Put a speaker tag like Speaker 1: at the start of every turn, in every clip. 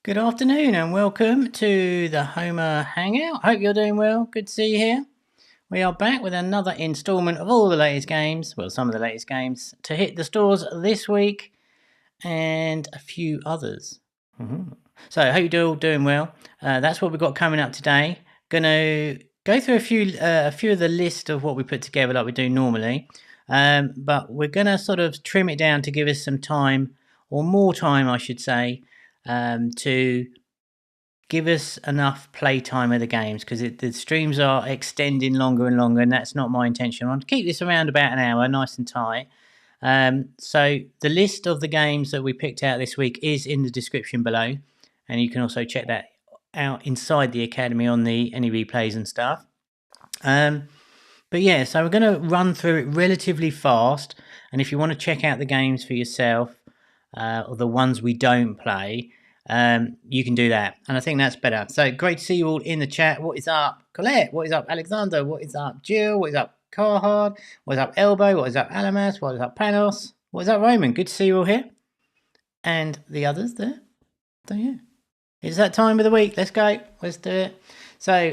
Speaker 1: Good afternoon and welcome to the Homa Hangout. Hope you're doing well. Good to see you here. We are back with another instalment of all the latest games, well, some of the latest games, to hit the stores this week and a few others. So I hope you're all doing well. That's what we've got coming up today. Going to go through a few of the list of what we put together like we do normally. But we're going to sort of trim it down to give us some time, or more time I should say, to give us enough playtime of the games, because the streams are extending longer and longer, and that's not my intention. I want to keep this around about an hour, nice and tight. So the list of the games that we picked out this week is in the description below, and you can also check that out inside the Academy on the any replays and stuff. But yeah, so we're going to run through it relatively fast, and if you want to check out the games for yourself, or the ones we don't play, you can do that, and I think that's better. So great to see you all in the chat. What is up, Colette? What is up, Alexander? What is up, Jill? What is up, Carhard? What is up, Elbow? What is up, Alamas? What is up, Panos? What is up, Roman? Good to see you all here, and the others there. So yeah, it's that time of the week. Let's go. Let's do it. So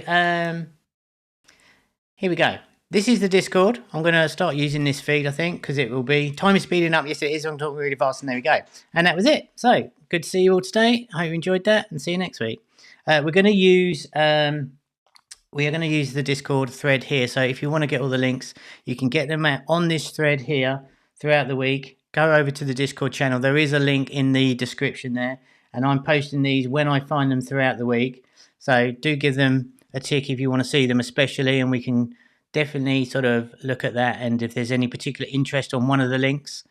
Speaker 1: here we go. This is the Discord. I'm going to start using this feed, I think, because it will be... Time is speeding up. Yes, it is. I'm talking really fast, and there we go. And that was it. So, good to see you all today. I hope you enjoyed that, and see you next week. We're going to use... we are going to use the Discord thread here. So, if you want to get all the links, you can get them on this thread here throughout the week. Go over to the Discord channel. There is a link in the description there. And I'm posting these when I find them throughout the week. So, do give them a tick if you want to see them especially, and we can... definitely sort of look at that, and if there's any particular interest on one of the links,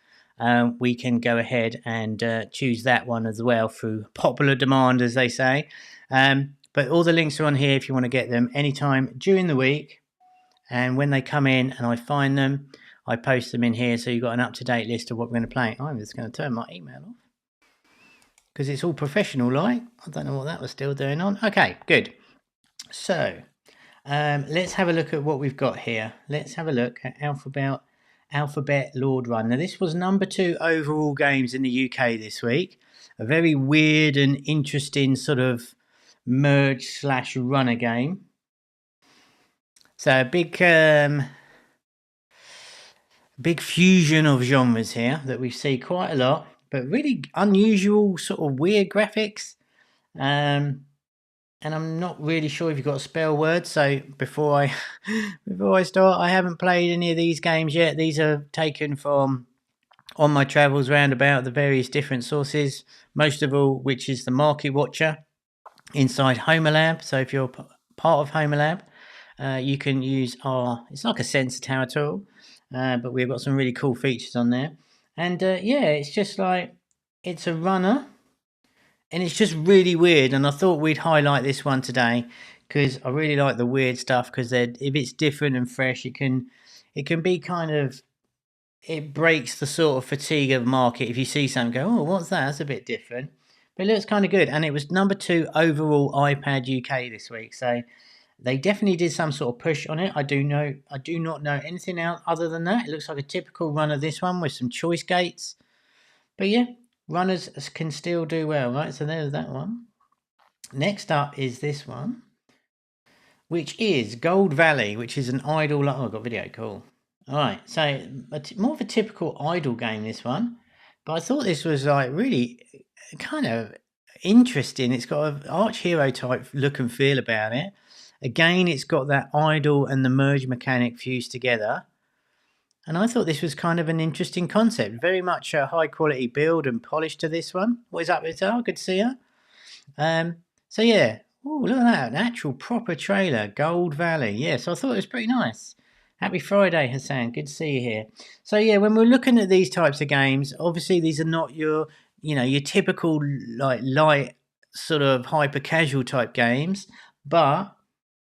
Speaker 1: we can go ahead and choose that one as well through popular demand, as they say. But all the links are on here if you want to get them anytime during the week, and when they come in and I find them, I post them in here, so you've got an up-to-date list of what we're going to play. I'm just going to turn my email off because it's all professional like. I don't know what that was still doing on. Okay, good. So let's have a look at what we've got here. Let's have a look at Alphabet Lord Run. Now, this was number 2 overall games in the UK this week. A very weird and interesting sort of merge/runner game. So a big fusion of genres here that we see quite a lot, but really unusual sort of weird graphics. And I'm not really sure if you've got a spell word. So before I start, I haven't played any of these games yet. These are taken from on my travels round about the various different sources, most of all which is the Market Watcher inside Homa Lab. So if you're part of Homa Lab, you can use it's like a sensor tower tool, but we've got some really cool features on there. And yeah, it's just like, it's a runner. And it's just really weird, and I thought we'd highlight this one today because I really like the weird stuff, because if it's different and fresh, it can be kind of, it breaks the sort of fatigue of market if you see something go, oh, what's that? That's a bit different. But it looks kind of good, and it was number 2 overall iPad UK this week, so they definitely did some sort of push on it. I do not know anything else other than that. It looks like a typical runner, this one, with some choice gates. But yeah, runners can still do well, right? So there's that one. Next up is this one, which is Gold Valley, which is an idle... Oh, I've got video, cool. All right, so more of a typical idle game, this one. But I thought this was like really kind of interesting. It's got an arch hero type look and feel about it. Again, it's got that idle and the merge mechanic fused together. And I thought this was kind of an interesting concept. Very much a high quality build and polish to this one. What is up, Azur? Good to see you. So yeah. Oh, look at that. An actual proper trailer. Gold Valley. Yeah, so I thought it was pretty nice. Happy Friday, Hassan. Good to see you here. So yeah, when we're looking at these types of games, obviously these are not your typical like light sort of hyper casual type games, but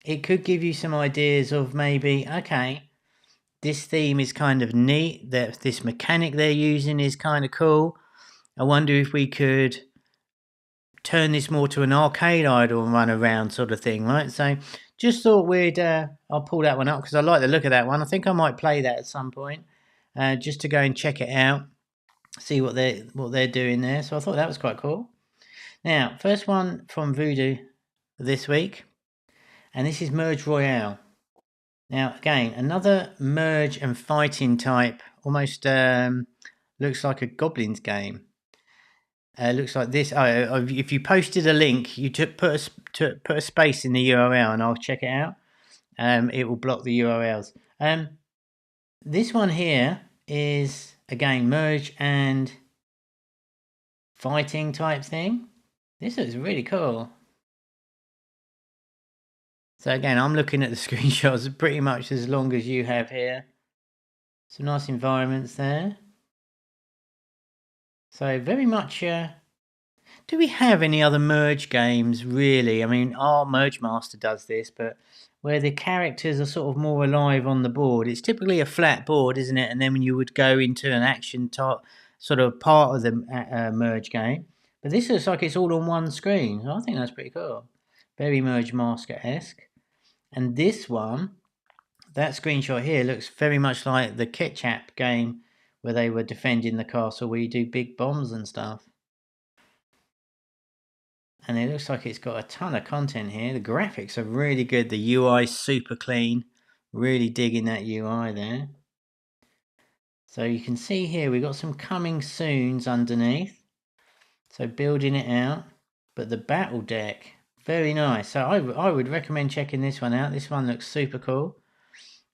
Speaker 1: it could give you some ideas of maybe, okay, this theme is kind of neat, that this mechanic they're using is kind of cool. I wonder if we could turn this more to an arcade idle and run around sort of thing, right? So just thought I'll pull that one up because I like the look of that one. I think I might play that at some point, just to go and check it out, see what they're doing there. So I thought that was quite cool. Now, first one from Voodoo this week, and this is Merge Royale. Now, again, another merge and fighting type, almost looks like a Goblins game. Looks like this. If you posted a link, you put a space in the URL, and I'll check it out. It will block the URLs. This one here is again merge and fighting type thing. This looks really cool. So again, I'm looking at the screenshots pretty much as long as you have here. Some nice environments there. So very much. Do we have any other merge games really? I mean, our Merge Master does this, but where the characters are sort of more alive on the board. It's typically a flat board, isn't it? And then when you would go into an action sort of part of the merge game. But this looks like it's all on one screen. So I think that's pretty cool. Very Merge Master-esque. And this one, that screenshot here looks very much like the Ketchup game where they were defending the castle where you do big bombs and stuff. And it looks like it's got a ton of content here. The graphics are really good. The UI is super clean. Really digging that UI there. So you can see here we've got some coming soons underneath. So building it out. But the battle deck, very nice. So I would recommend checking this one out. This one looks super cool.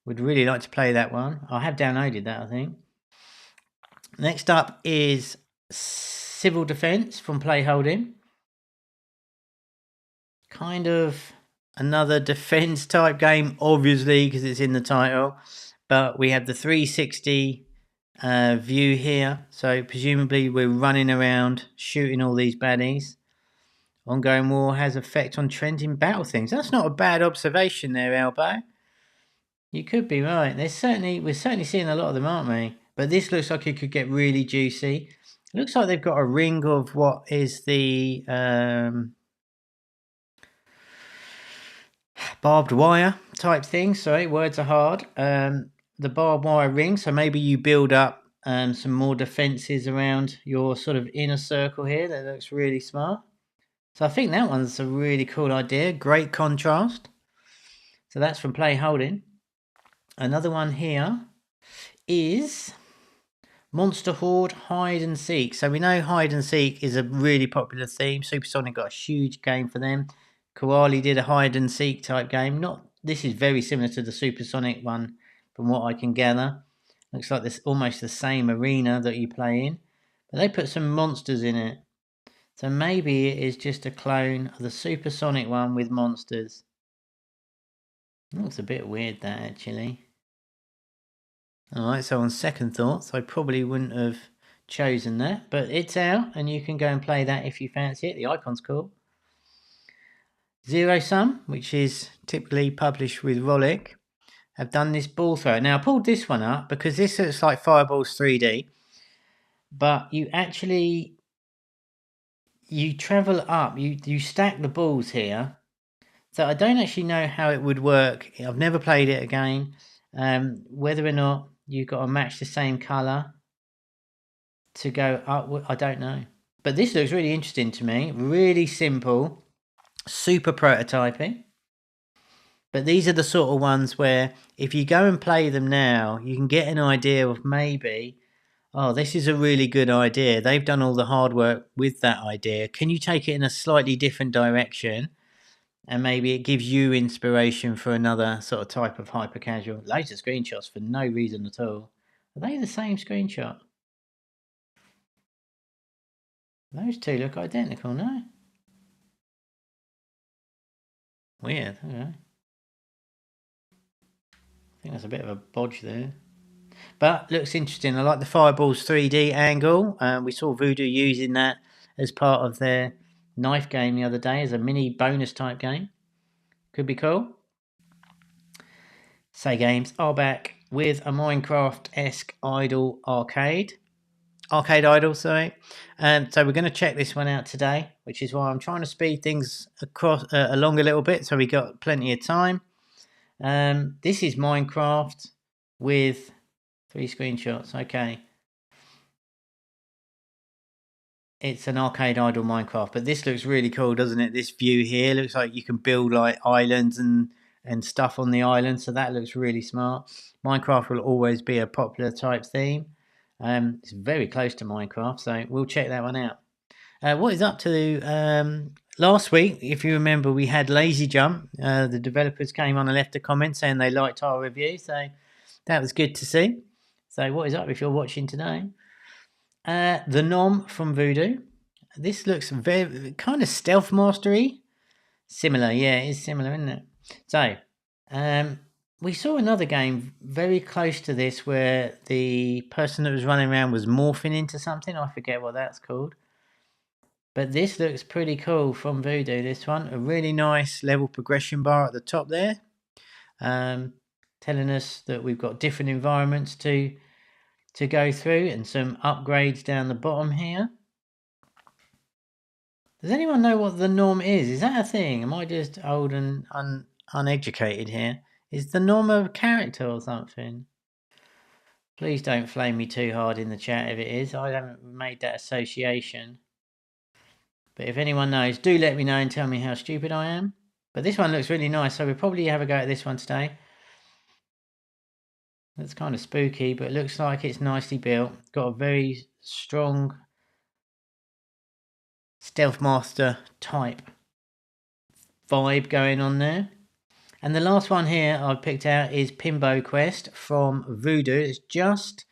Speaker 1: Would really like to play that one. I have downloaded that, I think. Next up is Civil Defense from Play Holding. Kind of another defense type game, obviously, because it's in the title. But we have the 360 view here. So presumably we're running around shooting all these baddies. Ongoing war has effect on trending battle things. That's not a bad observation there, Elbow. You could be right. We're certainly seeing a lot of them, aren't we? But this looks like it could get really juicy. It looks like they've got a ring of what is the barbed wire type thing. Sorry, words are hard. The barbed wire ring. So maybe you build up some more defenses around your sort of inner circle here. That looks really smart. So I think that one's a really cool idea. Great contrast. So that's from Play Holding. Another one here is Monster Horde Hide and Seek. So we know Hide and Seek is a really popular theme. Supersonic got a huge game for them. Koali did a hide and seek type game. This is very similar to the Supersonic one from what I can gather. Looks like this almost the same arena that you play in. But they put some monsters in it. So maybe it is just a clone of the Supersonic one with monsters. It looks a bit weird that actually. Alright, so on second thoughts, I probably wouldn't have chosen that. But it's out and you can go and play that if you fancy it. The icon's cool. Zerosum, which is typically published with Rollic, have done this ball throw. Now I pulled this one up because this looks like Fireballs 3D. But you travel up, you stack the balls here. So I don't actually know how it would work. I've never played it again. Whether or not you've got to match the same colour to go up, I don't know. But this looks really interesting to me. Really simple. Super prototyping. But these are the sort of ones where if you go and play them now, you can get an idea of maybe, oh, this is a really good idea. They've done all the hard work with that idea. Can you take it in a slightly different direction? And maybe it gives you inspiration for another sort of type of hyper-casual. Loads of screenshots for no reason at all. Are they the same screenshot? Those two look identical, no? Weird, okay. I think that's a bit of a bodge there. But looks interesting. I like the Fireballs 3D angle. We saw Voodoo using that as part of their knife game the other day as a mini bonus type game. Could be cool. SayGames are back with a Minecraft-esque idol arcade idol, sorry. So we're going to check this one out today, which is why I'm trying to speed things along a little bit so we got plenty of time. This is Minecraft with 3 screenshots. Okay. it's an arcade idle Minecraft, but this looks really cool, doesn't it? This view here looks like you can build like islands and stuff on the island, so that looks really smart. Minecraft will always be a popular type theme. It's very close to Minecraft, so we'll check that one out. What is up to last week? If you remember, we had Lazy Jump. The developers came on and left a comment saying they liked our review, so that was good to see. So what is up if you're watching today? The Nom from Voodoo. This looks very kind of stealth mastery. Similar, yeah, it is similar, isn't it? So, we saw another game very close to this where the person that was running around was morphing into something. I forget what that's called. But this looks pretty cool from Voodoo, this one. A really nice level progression bar at the top there. Telling us that we've got different environments to go through and some upgrades down the bottom here. Does anyone know what the norm is? Is that a thing? Am I just old and uneducated here? Is the norm a character or something? Please don't flame me too hard in the chat if it is. I haven't made that association. But if anyone knows, do let me know and tell me how stupid I am. But this one looks really nice, so we'll probably have a go at this one today. That's kind of spooky, but it looks like it's nicely built. Got a very strong Stealth Master type vibe going on there. And the last one here I've picked out is Pinbo Quest from Voodoo. It's just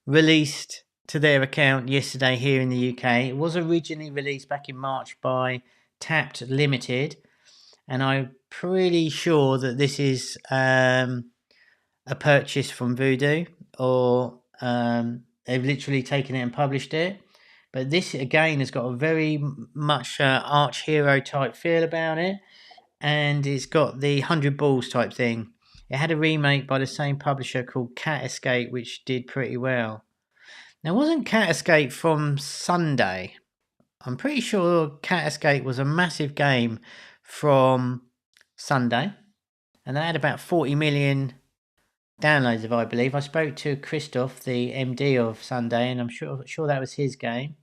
Speaker 1: released to their account yesterday here in the UK. It was originally released back in March by Tapped Limited, and I'm pretty sure that this is a purchase from Voodoo, or they've literally taken it and published it. But this again has got a very much arch hero type feel about it, and it's got the 100 balls type thing. It had a remake by the same publisher called Cat Escape, which did pretty well. Now, wasn't Cat Escape from Sunday? I'm pretty sure Cat Escape was a massive game from Sunday, and they had about 40 million downloads, if I believe. I spoke to Christoph, the MD of Sunday, and I'm sure that was his game.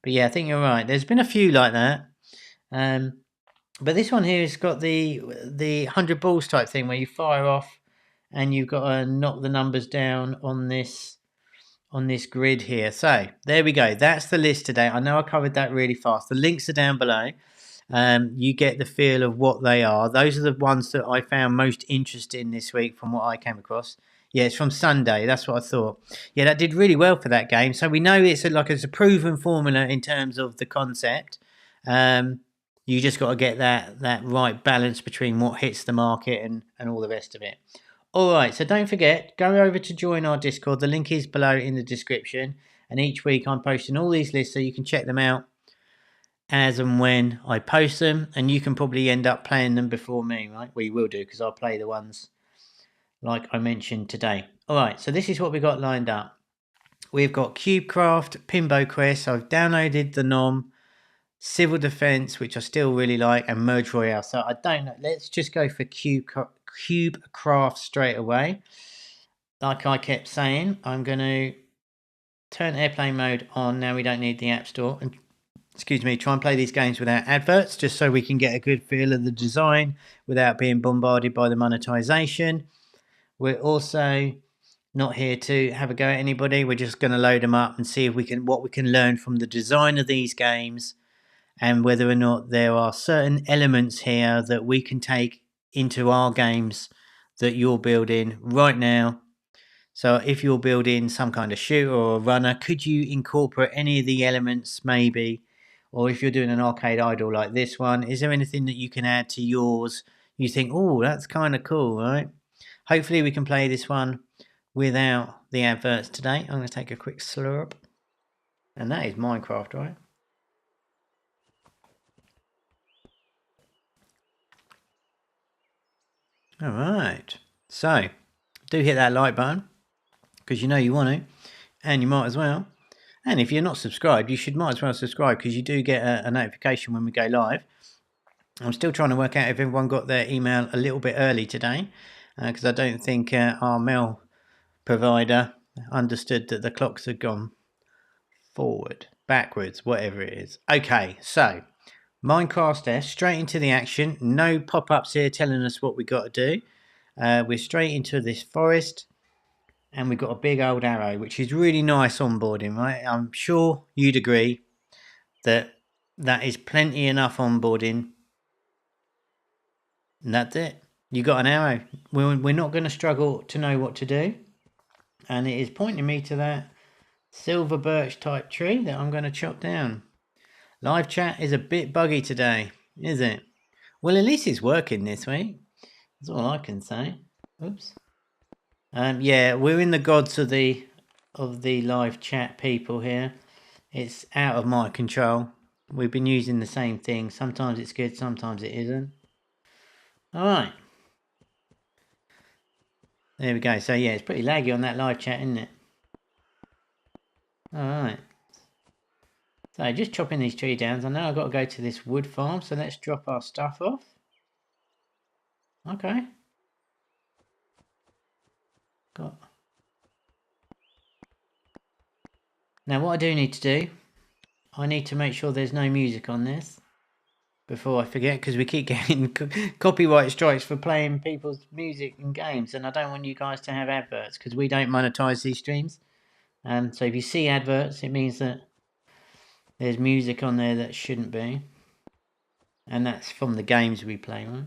Speaker 1: But yeah, I think you're right. There's been a few like that. But this one here has got the 100 balls type thing where you fire off and you've got to knock the numbers down on this grid here. So there we go. That's the list today. I know I covered that really fast. The links are down below. You get the feel of what they are. Those are the ones that I found most interesting this week from what I came across. Yeah, it's from Sunday. That's what I thought. Yeah, that did really well for that game. So we know it's a proven formula in terms of the concept. You just got to get that right balance between what hits the market and all the rest of it. All right, so don't forget, go over to join our Discord. The link is below in the description. And each week I'm posting all these lists so you can check them out as and when I post them. And you can probably end up playing them before me, right? We will do, because I'll play the ones like I mentioned today. All right, so this is what we got lined up. We've got CubeCraft, Pinbo Quest. I've downloaded the Nom, Civil Defense, which I still really like, and Merge Royale. So I don't know. Let's just go for CubeCraft straight away. Like I kept saying, I'm going to turn airplane mode on. Now we don't need the App Store. And try and play these games without adverts, just so we can get a good feel of the design without being bombarded by the monetization. We're also not here to have a go at anybody. We're just going to load them up and see if what we can learn from the design of these games, and whether or not there are certain elements here that we can take into our games that you're building right now. So if you're building some kind of shooter or a runner, could you incorporate any of the elements maybe? Or if you're doing an arcade idol like this one, is there anything that you can add to yours? You think, oh, that's kind of cool, right? Hopefully we can play this one without the adverts today. I'm going to take a quick slurp. And that is Minecraft, right? All right. So, do hit that like button, because you know you want to, and you might as well. And if you're not subscribed, you might as well subscribe, because you do get a notification when we go live. I'm still trying to work out if everyone got their email a little bit early today, because I don't think our mail provider understood that the clocks had gone forward. backwards, whatever it is. Okay, so Minecraft there, straight into the action. No pop-ups here telling us what we got to do. We're straight into this forest, and we've got a big old arrow, which is really nice onboarding, right? I'm sure you'd agree that that is plenty enough onboarding. And that's it. You got an arrow. We're not going to struggle to know what to do. And it is pointing me to that silver birch type tree that I'm going to chop down. Live chat is a bit buggy today, is it? Well, at least it's working this week. That's all I can say. Oops. Yeah, we're in the gods of the live chat people here. It's out of my control. We've been using the same thing. Sometimes it's good, sometimes it isn't. Alright. There we go. So yeah, it's pretty laggy on that live chat, isn't it? Alright. So just chopping these tree downs. I know I've got to go to this wood farm, so let's drop our stuff off. Okay. Now what I do need to do, I need to make sure there's no music on this before I forget, because we keep getting copyright strikes for playing people's music in games, and I don't want you guys to have adverts because we don't monetize these streams. So if you see adverts, it means that there's music on there that shouldn't be, and that's from the games we play, right?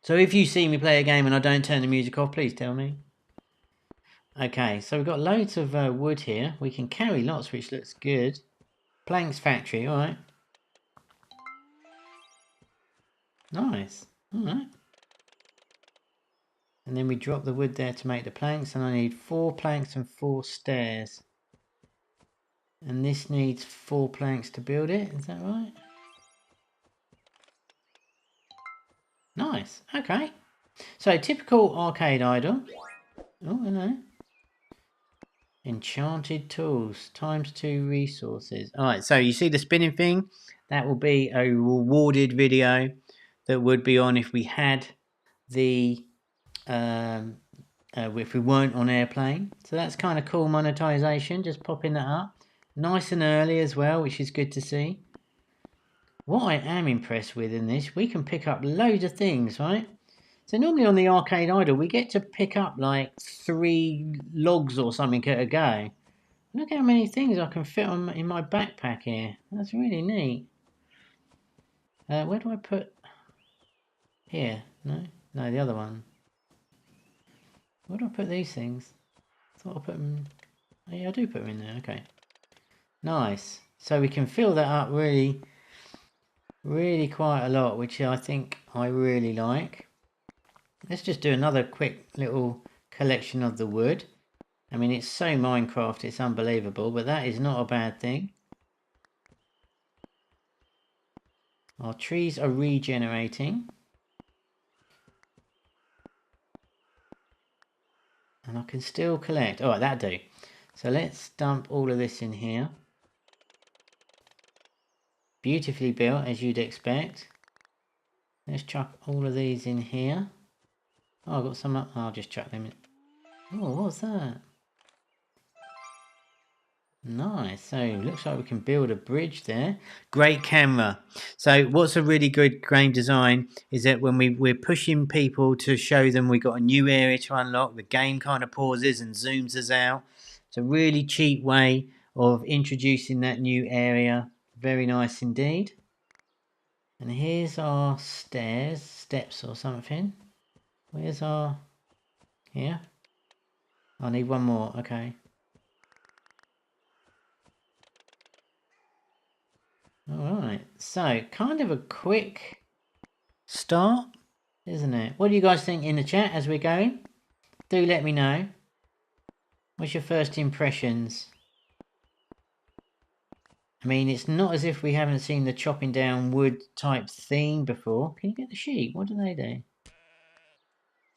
Speaker 1: So if you see me play a game and I don't turn the music off, please tell me. Okay, so we've got loads of wood here. We can carry lots, which looks good. Planks factory, alright. Nice, alright. And then we drop the wood there to make the planks, and I need 4 planks and 4 stairs. And this needs 4 planks to build it, is that right? Nice, okay. So typical arcade idol. Oh, hello. Enchanted tools, ×2 resources. Alright, so you see the spinning thing? That will be a rewarded video that would be on if we had the if we weren't on airplane. So that's kind of cool monetization, just popping that up. Nice and early as well, which is good to see. What I am impressed with in this, we can pick up loads of things, right? So normally on the arcade idol, we get to pick up like 3 logs or something at a go. Look how many things I can fit on in my backpack here. That's really neat. Where do I put... Here? No, the other one. Where do I put these things? I thought I put them... Oh yeah, I do put them in there, okay. Nice. So we can fill that up really quite a lot, which I think I really like. Let's just do another quick little collection of the wood. I mean, it's so Minecraft, it's unbelievable, but that is not a bad thing. Our trees are regenerating. And I can still collect. Alright, that'll do. So let's dump all of this in here. Beautifully built, as you'd expect. Let's chuck all of these in here. Oh, I've got some up. I'll just chuck them in. Oh, what's that? Nice. So looks like we can build a bridge there. Great camera. So what's a really good game design is that when we're pushing people to show them we've got a new area to unlock, the game kind of pauses and zooms us out. It's a really cheap way of introducing that new area. Very nice indeed. And here's our steps or something. Where's our... Here? I need one more, okay. Alright, so kind of a quick start, isn't it? What do you guys think in the chat as we're going? Do let me know. What's your first impressions? I mean, it's not as if we haven't seen the chopping down wood type theme before. Can you get the sheep? What do they do?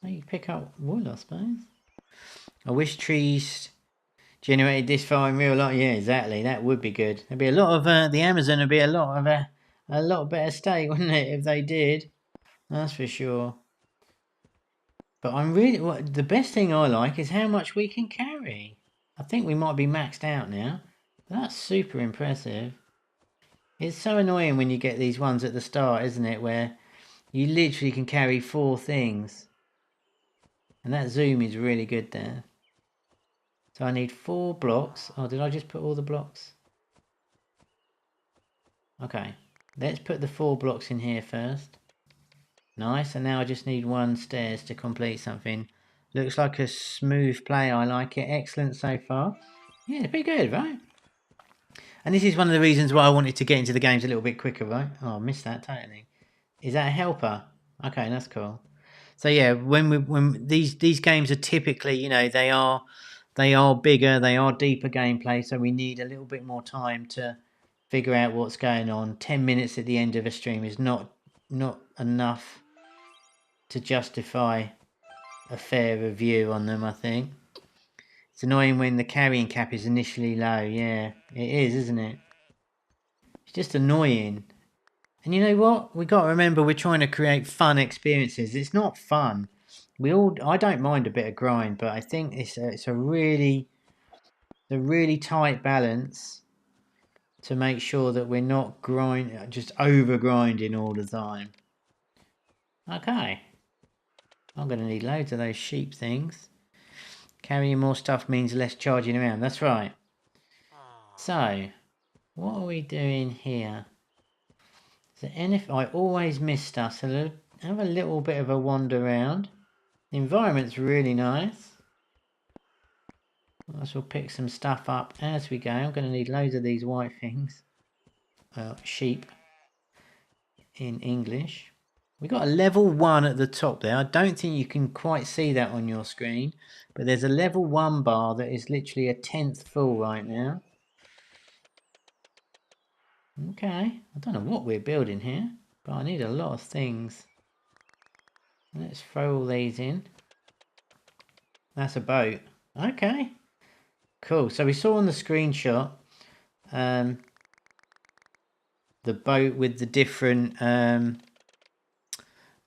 Speaker 1: Oh, you pick up wood, I suppose. I wish trees generated this far in real life. Yeah, exactly. That would be good. There'd be a lot of the Amazon would be a lot better state, wouldn't it, if they did? That's for sure. But I'm really the best thing I like is how much we can carry. I think we might be maxed out now. That's super impressive. It's so annoying when you get these ones at the start, isn't it, where you literally can carry 4 things. And that zoom is really good there. So I need 4 blocks. Oh, did I just put all the blocks? Okay, let's put the 4 blocks in here first. Nice, and now I just need 1 stairs to complete something. Looks like a smooth play, I like it. Excellent so far. Yeah, pretty good, right? And this is one of the reasons why I wanted to get into the games a little bit quicker, right? Oh, I missed that totally. Is that a helper? Okay, that's cool. So yeah, when these games are typically, you know, they are bigger, they are deeper gameplay, so we need a little bit more time to figure out what's going on. 10 minutes at the end of a stream is not enough to justify a fair review on them, I think. It's annoying when the carrying cap is initially low. Yeah, it is, isn't it? It's just annoying. And you know what? We got to remember we're trying to create fun experiences. It's not fun. I don't mind a bit of grind, but I think it's a really tight balance to make sure that we're not just over grinding all the time. Okay. I'm going to need loads of those sheep things. Carrying more stuff means less charging around. That's right. So, what are we doing here? So, I always miss stuff, so have a little bit of a wander around. The environment's really nice. We'll pick some stuff up as we go. I'm going to need loads of these white things. Sheep in English. We got a level 1 at the top there. I don't think you can quite see that on your screen, but there's a level 1 bar that is literally a 10th full right now. Okay, I don't know what we're building here, but I need a lot of things. Let's throw all these in. That's a boat. Okay, cool. So we saw on the screenshot the boat with the different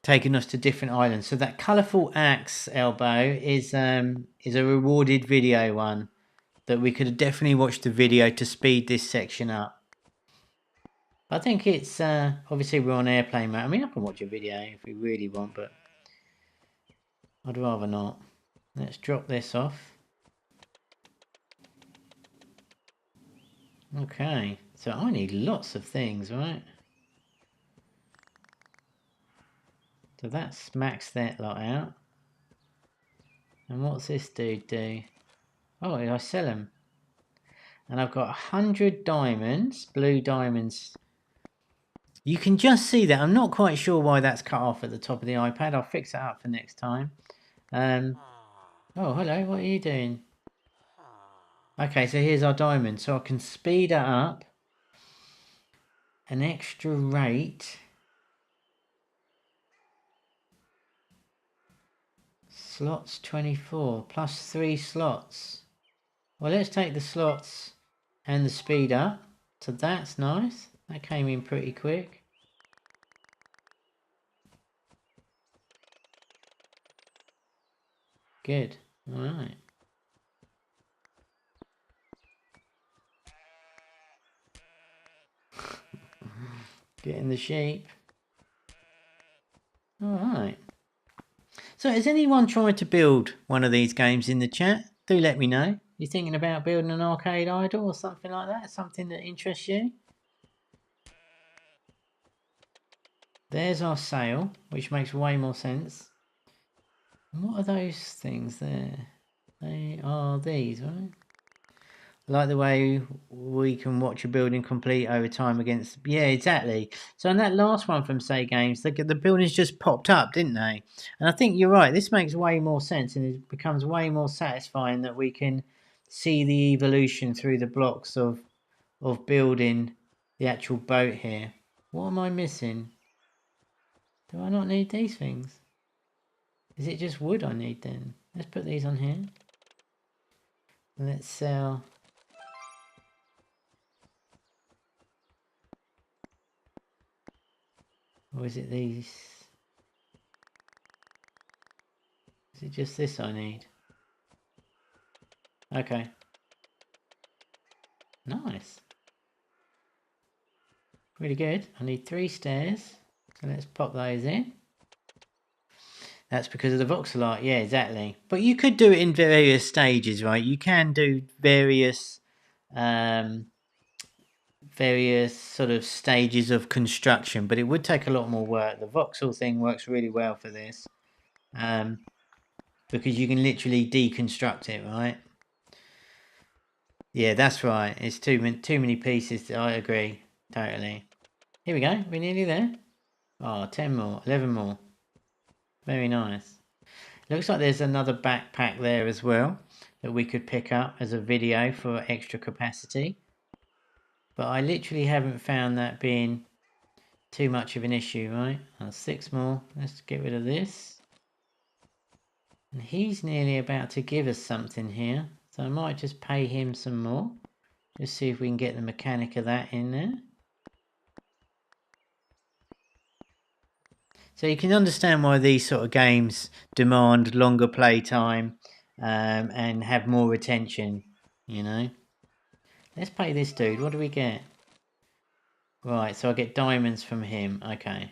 Speaker 1: taking us to different islands. So that colourful axe elbow is a rewarded video one that we could have definitely watched the video to speed this section up. I think it's obviously we're on airplane mode. I mean, I can watch a video if we really want, but I'd rather not. Let's drop this off. Okay, so I need lots of things, right? So that smacks that lot out. And what's this dude do? Oh, I sell them. And I've got 100 diamonds, blue diamonds. You can just see that. I'm not quite sure why that's cut off at the top of the iPad. I'll fix that up for next time. Oh, hello, what are you doing? Okay, so here's our diamond. So I can speed it up. An extra rate. Slots 24, plus 3 slots. Well, let's take the slots and the speed up. So that's nice. That came in pretty quick. Good. Alright. Getting the sheep. Alright. So has anyone tried to build one of these games in the chat? Do let me know. You thinking about building an arcade idol or something like that? Something that interests you? There's our sail, which makes way more sense. And what are those things there? They are these, right? I like the way we can watch a building complete over time against... Yeah, exactly. So in that last one from SayGames, the buildings just popped up, didn't they? And I think you're right. This makes way more sense and it becomes way more satisfying that we can see the evolution through the blocks of building the actual boat here. What am I missing? Do I not need these things? Is it just wood I need then? Let's put these on here. Let's sell... Or is it these? Is it just this I need? Okay. Nice. Really good. I need 3 stairs. So let's pop those in. That's because of the voxel art. Yeah, exactly. But you could do it in various stages, right? You can do various sort of stages of construction, but it would take a lot more work. The voxel thing works really well for this. Because you can literally deconstruct it, right? Yeah, that's right. It's too many pieces. I agree. Totally. Here we go. We're nearly there. Oh, 10 more. 11 more. Very nice. Looks like there's another backpack there as well that we could pick up as a video for extra capacity. But I literally haven't found that being too much of an issue, right? 6 more. Let's get rid of this. And he's nearly about to give us something here. So I might just pay him some more. Just see if we can get the mechanic of that in there. So you can understand why these sort of games demand longer play time and have more retention, you know. Let's pay this dude. What do we get? Right, so I get diamonds from him. Okay.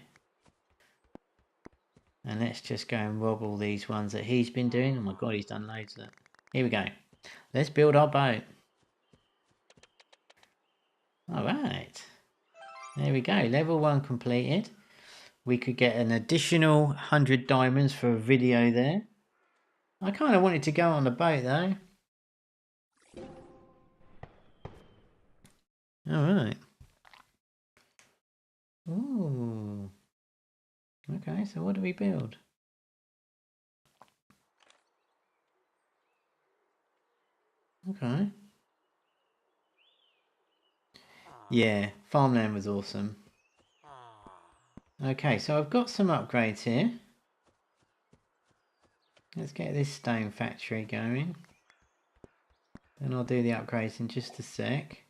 Speaker 1: And let's just go and rob all these ones that he's been doing. Oh my god, he's done loads of that. Here we go. Let's build our boat. Alright. There we go. Level 1 completed. We could get an additional 100 diamonds for a video there. I kind of wanted to go on the boat though. Alright. Ooh. Okay, so what do we build? Okay. Yeah, farmland was awesome. Okay, so I've got some upgrades here. Let's get this stone factory going. Then I'll do the upgrades in just a sec.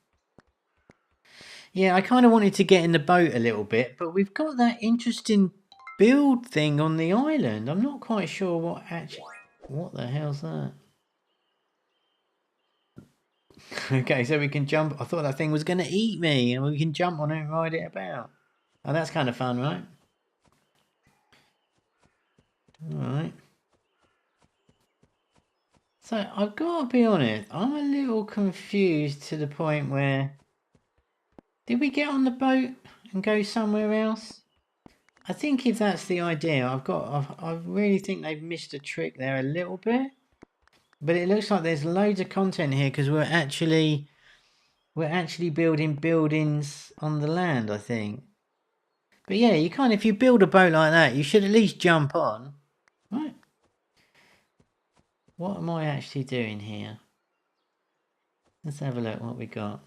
Speaker 1: Yeah, I kind of wanted to get in the boat a little bit, but we've got that interesting build thing on the island. I'm not quite sure what actually... What the hell's that? Okay, so we can jump... I thought that thing was going to eat me, and we can jump on it and ride it about. Oh, that's kind of fun, right? Alright. So, I've got to be honest, I'm a little confused to the point where... Did we get on the boat and go somewhere else? I think if that's the idea, I really think they've missed a trick there a little bit. But it looks like there's loads of content here because we're actually building buildings on the land, I think. But yeah, you can't, if you build a boat like that, you should at least jump on. Right. What am I actually doing here? Let's have a look what we got.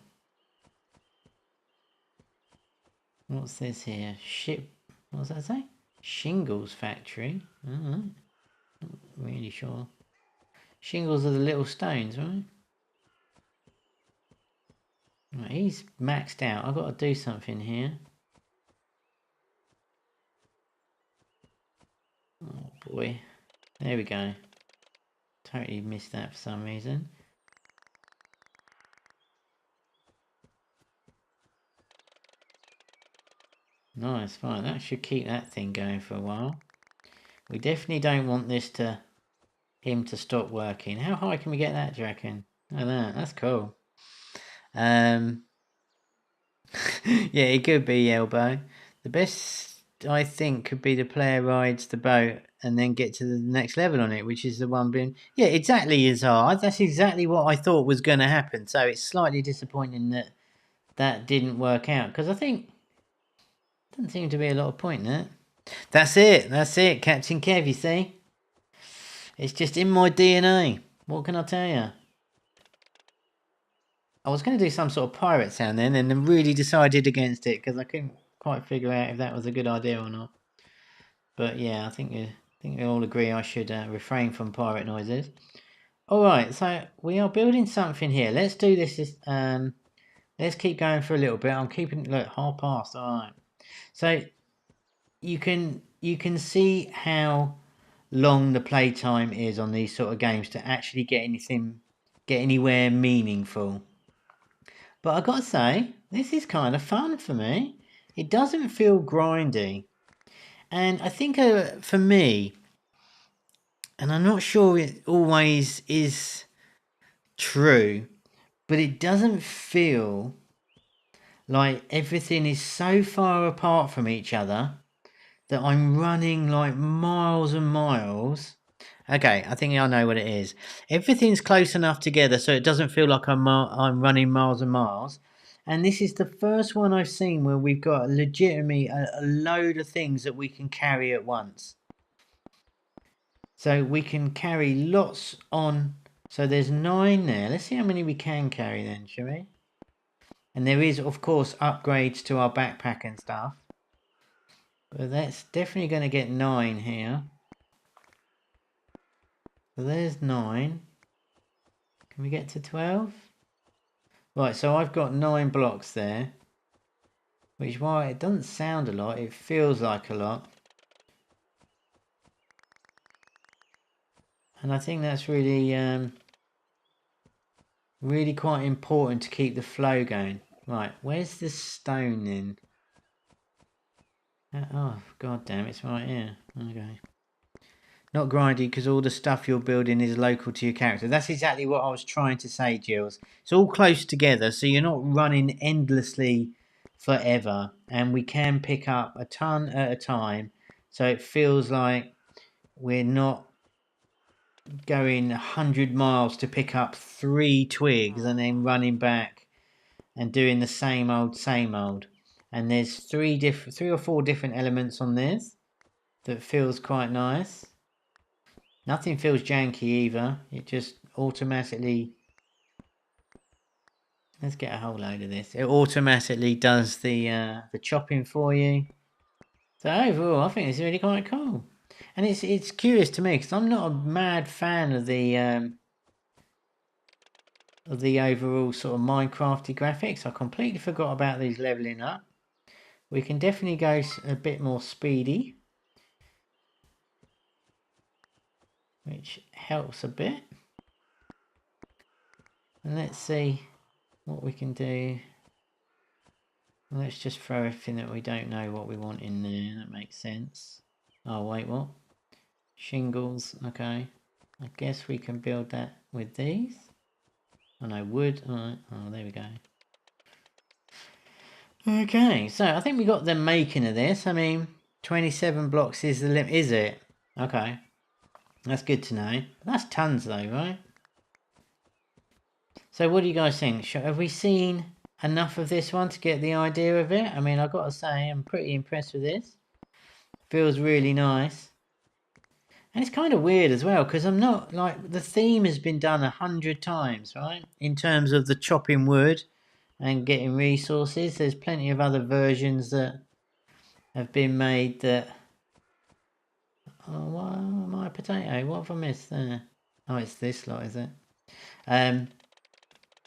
Speaker 1: What's this here? Ship, what does that say? Shingles factory. Alright. Not really sure. Shingles are the little stones, right? Right, he's maxed out. I've got to do something here. Oh boy. There we go. Totally missed that for some reason. Nice, fine. That should keep that thing going for a while. We definitely don't want this to... him to stop working. How high can we get that, do you reckon? Oh, that's cool. Yeah, it could be elbow. The best, I think, could be the player rides the boat and then get to the next level on it, which is the one being... Yeah, exactly, Azur. That's exactly what I thought was going to happen. So it's slightly disappointing that that didn't work out. Because I think... doesn't seem to be a lot of point in it. That's it, Captain Kev, you see? It's just in my DNA. What can I tell you? I was going to do some sort of pirate sound then and then really decided against it because I couldn't quite figure out if that was a good idea or not. But yeah, I think we all agree I should refrain from pirate noises. Alright, so we are building something here. Let's do this. Let's keep going for a little bit. I'm keeping... Look, past. Alright. So you can see how long the playtime is on these sort of games to actually get anywhere meaningful. But I gotta say, this is kind of fun for me. It doesn't feel grindy. And I think for me, and I'm not sure it always is true, but it doesn't feel like everything is so far apart from each other that I'm running like miles and miles. Okay, I think I know what it is. Everything's close enough together so it doesn't feel like I'm running miles and miles. And this is the first one I've seen where we've got legitimately a load of things that we can carry at once. So we can carry lots on. So there's 9 there. Let's see how many we can carry then, shall we? And there is, of course, upgrades to our backpack and stuff. But that's definitely going to get 9 here. So there's 9. Can we get to 12? Right, so I've got 9 blocks there. Which, while it doesn't sound a lot, it feels like a lot. And I think that's really, really quite important to keep the flow going. Right, where's the stone then? Oh, god damn, it's right here. Okay. Not grindy because all the stuff you're building is local to your character. That's exactly what I was trying to say, Jules. It's all close together, so you're not running endlessly forever. And we can pick up a ton at a time. So it feels like we're not going 100 miles to pick up 3 twigs and then running back and doing the same old, same old. And there's 3 or 4 different elements on this that feels quite nice. Nothing feels janky either. It just automatically... Let's get a whole load of this. It automatically does the chopping for you. So overall, I think it's really quite cool. And it's curious to me because I'm not a mad fan of the overall sort of Minecrafty graphics. I completely forgot about these leveling up. We can definitely go a bit more speedy, which helps a bit. And let's see what we can do. Let's just throw everything that we don't know what we want in there. That makes sense. Oh wait, what? Shingles. Okay. I guess we can build that with these. Oh no, wood. Alright. Oh, there we go. Okay, so I think we got the making of this. I mean, 27 blocks is the limit, is it? Okay. That's good to know. That's tons though, right? So what do you guys think? Have we seen enough of this one to get the idea of it? I mean, I've got to say, I'm pretty impressed with this. Feels really nice. And it's kind of weird as well, because I'm not, like, the theme has been done 100 times, right? In terms of the chopping wood and getting resources. There's plenty of other versions that have been made that... Oh, what am I a potato? What have I missed there? Oh, it's this lot, is it?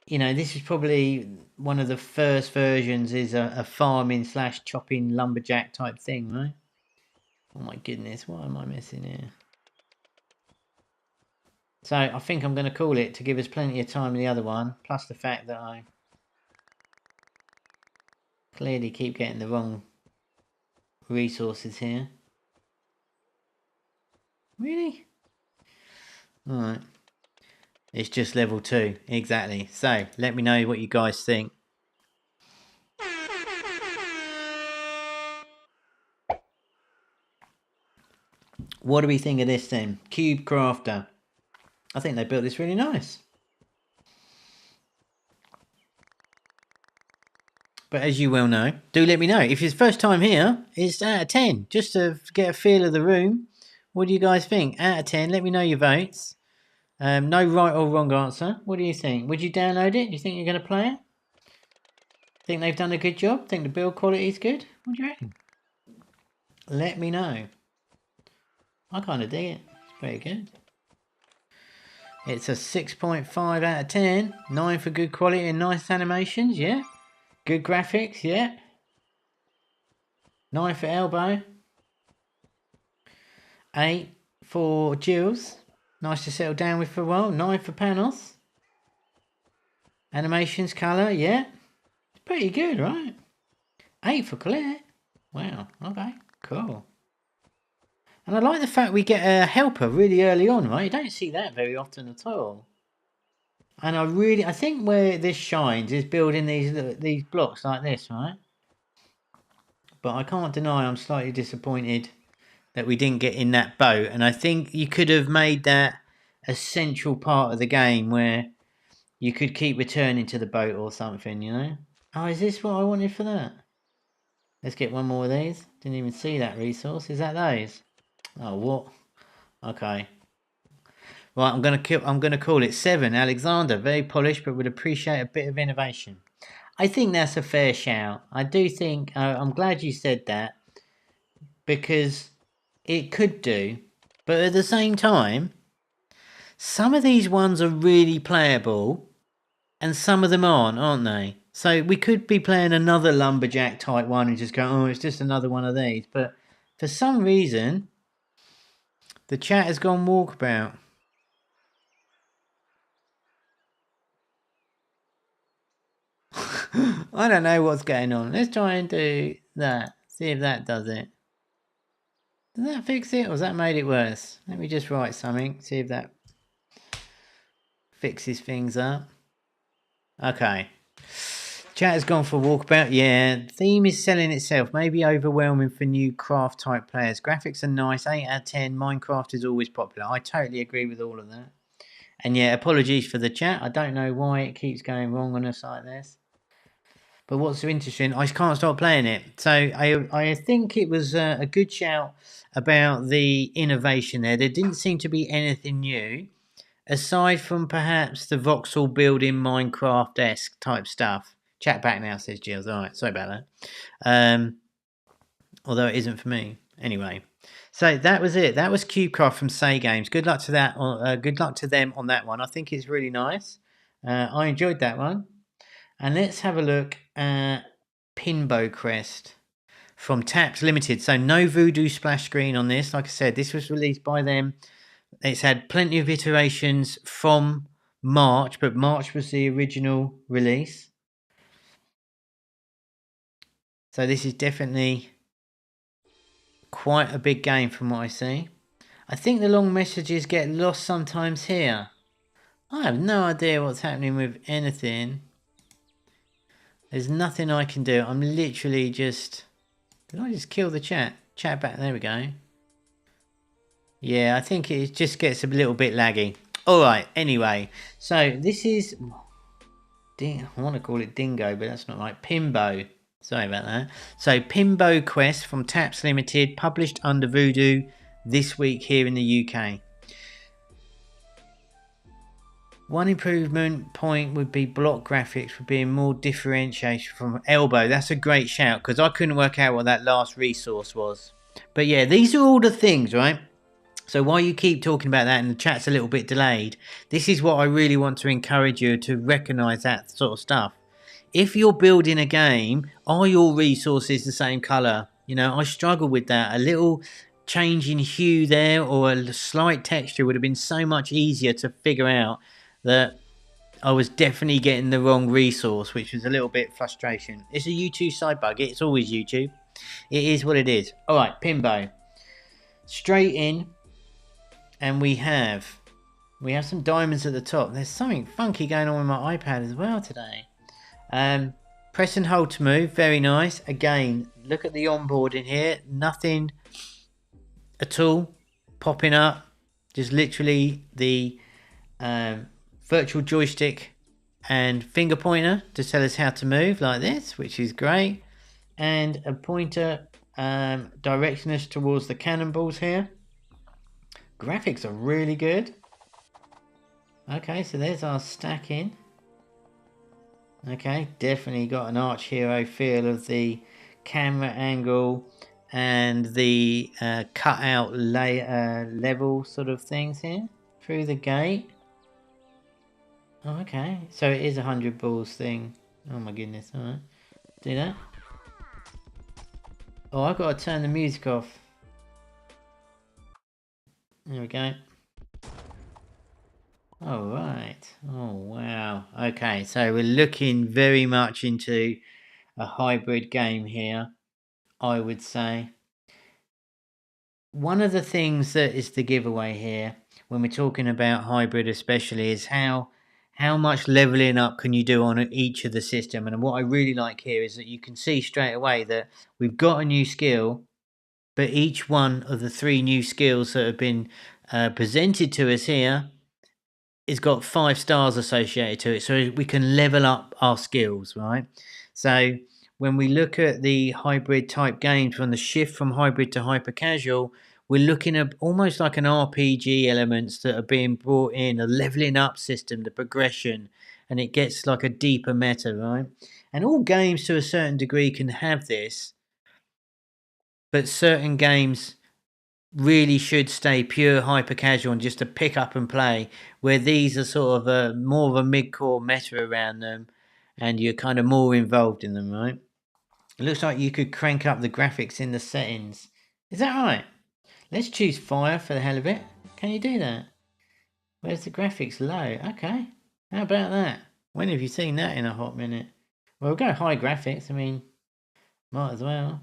Speaker 1: You know, this is probably one of the first versions is a farming / chopping lumberjack type thing, right? Oh my goodness, what am I missing here? So I think I'm going to call it to give us plenty of time in the other one, plus the fact that I clearly keep getting the wrong resources here. Really? Alright. It's just level 2, exactly. So, let me know what you guys think. What do we think of this then? CubeCrafter. I think they built this really nice. But as you well know, do let me know. If it's first time here, it's out of 10. Just to get a feel of the room. What do you guys think? Out of 10, let me know your votes. No right or wrong answer. What do you think? Would you download it? Do you think you're going to play it? Think they've done a good job? Think the build quality is good? What do you reckon? Let me know. I kind of dig it. It's pretty good. It's a 6.5 out of 10. 9 for good quality and nice animations, yeah. Good graphics, yeah. 9 for elbow. 8 for Jills. Nice to settle down with for a while. 9 for Panos. Animations, colour, yeah. Pretty good, right? 8 for Colette. Wow, okay, cool. And I like the fact we get a helper really early on, right? You don't see that very often at all. And I think where this shines is building these blocks like this, right? But I can't deny I'm slightly disappointed that we didn't get in that boat. And I think you could have made that a central part of the game where you could keep returning to the boat or something, you know? Oh, is this what I wanted for that? Let's get one more of these. Didn't even see that resource. Is that those? Oh, what? Okay. Right, I'm gonna call it 7. Alexander, very polished, but would appreciate a bit of innovation. I think that's a fair shout. I do think. I'm glad you said that because it could do, but at the same time, some of these ones are really playable, and some of them aren't they? So we could be playing another lumberjack type one and just go, oh, it's just another one of these. But for some reason, the chat has gone walkabout. I don't know what's going on. Let's try and do that. See if that does it. Does that fix it or has that made it worse? Let me just write something. See if that fixes things up. Okay. Chat has gone for walkabout. Yeah, theme is selling itself. Maybe overwhelming for new craft type players. Graphics are nice. 8 out of 10. Minecraft is always popular. I totally agree with all of that. And yeah, apologies for the chat. I don't know why it keeps going wrong on us like this. But what's so interesting, I can't stop playing it. So I think it was a good shout about the innovation there. There didn't seem to be anything new, aside from perhaps the voxel building Minecraft-esque type stuff. Chat back now, says Gilles. All right, sorry about that. Although it isn't for me. Anyway, so that was it. That was CubeCraft from SayGames. Good luck to that. Good luck to them on that one. I think it's really nice. I enjoyed that one. And let's have a look at Pinbo Crest from Taps Limited. So no Voodoo splash screen on this. Like I said, this was released by them. It's had plenty of iterations from March, but March was the original release. So this is definitely quite a big game from what I see. I think the long messages get lost sometimes here. I have no idea what's happening with anything. There's nothing I can do. I'm literally just... Did I just kill the chat? Chat back. There we go. Yeah, I think it just gets a little bit laggy. Alright, anyway. So this is... I want to call it Dingo, but that's not right. Pinbo. Sorry about that. So Pinbo Quest from Taps Limited, published under Voodoo this week here in the UK. One improvement point would be block graphics for being more differentiated from elbow. That's a great shout because I couldn't work out what that last resource was. But yeah, these are all the things, right? So while you keep talking about that and the chat's a little bit delayed, this is what I really want to encourage you to recognise that sort of stuff. If you're building a game, are your resources the same colour? You know, I struggle with that. A little change in hue there or a slight texture would have been so much easier to figure out that I was definitely getting the wrong resource, which was a little bit frustration. It's a YouTube side bug. It's always YouTube. It is what it is. All right, Pinbo. Straight in, and we have some diamonds at the top. There's something funky going on with my iPad as well today. Press and hold to move. Very nice. Again, look at the onboard in here. Nothing at all popping up. Just literally the virtual joystick and finger pointer to tell us how to move like this, which is great, and a pointer directing us towards the cannonballs here. Graphics are really good. Okay, so there's our stacking. Okay, definitely got an Arch Hero feel of the camera angle and the cut out level sort of things here through the gate. Oh, okay, so it is 100 balls thing. Oh my goodness, alright. Do that. Oh, I've got to turn the music off. There we go. Alright. Oh, wow. Okay, so we're looking very much into a hybrid game here, I would say. One of the things that is the giveaway here, when we're talking about hybrid especially, is how much leveling up can you do on each of the system. And what I really like here is that you can see straight away that we've got a new skill, but each one of the 3 new skills that have been presented to us here has got 5 stars associated to it, so we can level up our skills, right? So when we look at the hybrid type games, from the shift from hybrid to hyper casual, we're looking at almost like an RPG elements that are being brought in, a leveling up system, the progression, and it gets like a deeper meta, right? And all games to a certain degree can have this, but certain games really should stay pure hyper casual and just to pick up and play, where these are sort of a more of a mid-core meta around them, and you're kind of more involved in them, right? It looks like you could crank up the graphics in the settings. Is that right? Let's choose fire for the hell of it. Can you do that? Where's the graphics? Low. Okay. How about that? When have you seen that in a hot minute? Well, we'll go high graphics. I mean, might as well.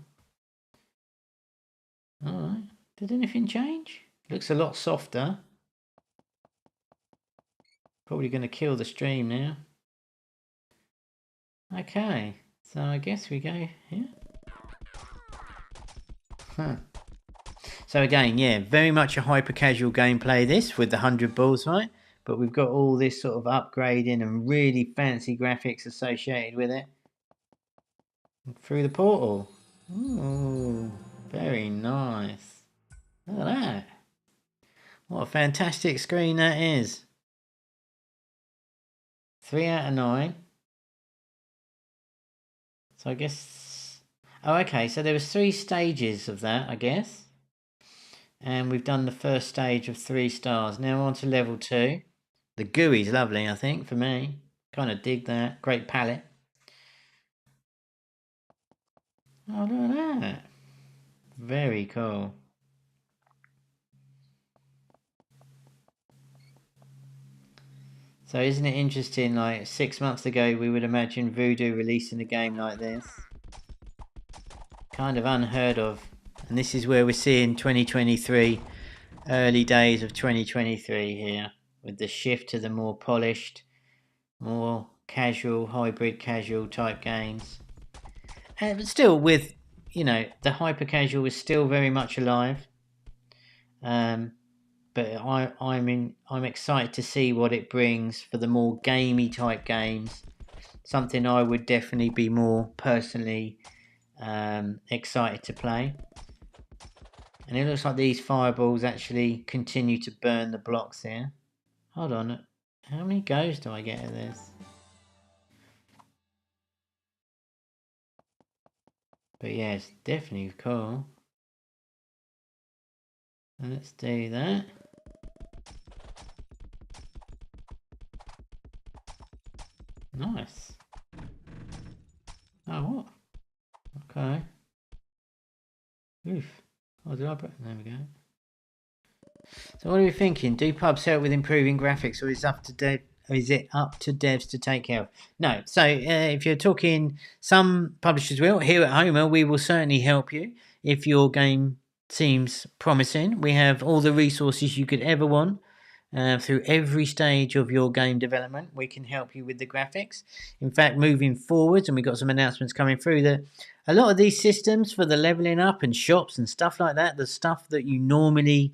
Speaker 1: Alright. Did anything change? Looks a lot softer. Probably going to kill the stream now. Okay, so I guess we go here. Huh. So again, yeah, very much a hyper casual gameplay this, with the 100 balls, right? But we've got all this sort of upgrading and really fancy graphics associated with it. Through the portal. Ooh, very nice. Look at that. What a fantastic screen that is. 3 out of 9. So I guess... Oh, okay, so there was 3 stages of that, I guess. And we've done the first stage of 3 stars. Now on to level 2. The GUI's lovely, I think, for me. Kind of dig that. Great palette. Oh, look at that. Very cool. So isn't it interesting, like 6 months ago we would imagine Voodoo releasing a game like this. Kind of unheard of. And this is where we're seeing 2023, early days of 2023 here, with the shift to the more polished, more casual, hybrid casual type games. But still with, you know, the hyper casual is still very much alive. But I'm excited to see what it brings for the more gamey type games. Something I would definitely be more personally excited to play. And it looks like these fireballs actually continue to burn the blocks here. Hold on, how many goes do I get at this? But yeah, it's definitely cool. Let's do that. Nice. Oh, what? Okay. Oof. Oh, did I put... There we go. So what are we thinking? Do pubs help with improving graphics, or is it up to devs to take care of? No. So if you're talking, some publishers will. Here at Homa, we will certainly help you if your game seems promising. We have all the resources you could ever want. Through every stage of your game development, we can help you with the graphics. In fact, moving forwards, and we've got some announcements coming through, that a lot of these systems for the leveling up and shops and stuff like that, the stuff that you normally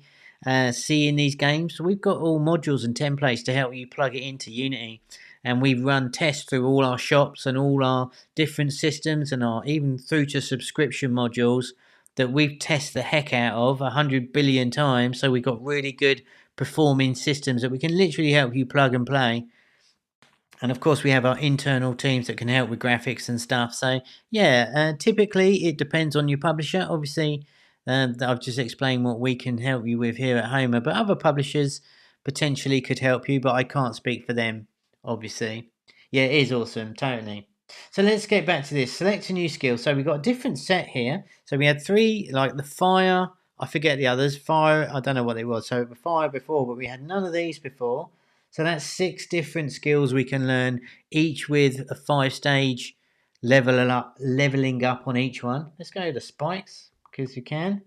Speaker 1: see in these games, we've got all modules and templates to help you plug it into Unity. And we run tests through all our shops and all our different systems, and even through to subscription modules that we've tested the heck out of 100 billion times. So we've got really good performing systems that we can literally help you plug and play. And of course we have our internal teams that can help with graphics and stuff. So yeah, typically it depends on your publisher. Obviously I've just explained what we can help you with here at Homa, but other publishers potentially could help you, but I can't speak for them, obviously. Yeah, it is awesome, totally. So let's get back to this. Select a new skill. So we've got a different set here. So we had 3, like the fire, I forget the others. Fire, I don't know what it was. So the fire before, but we had none of these before. So that's 6 different skills we can learn, each with a 5-stage leveling up on each one. Let's go to spikes because you can.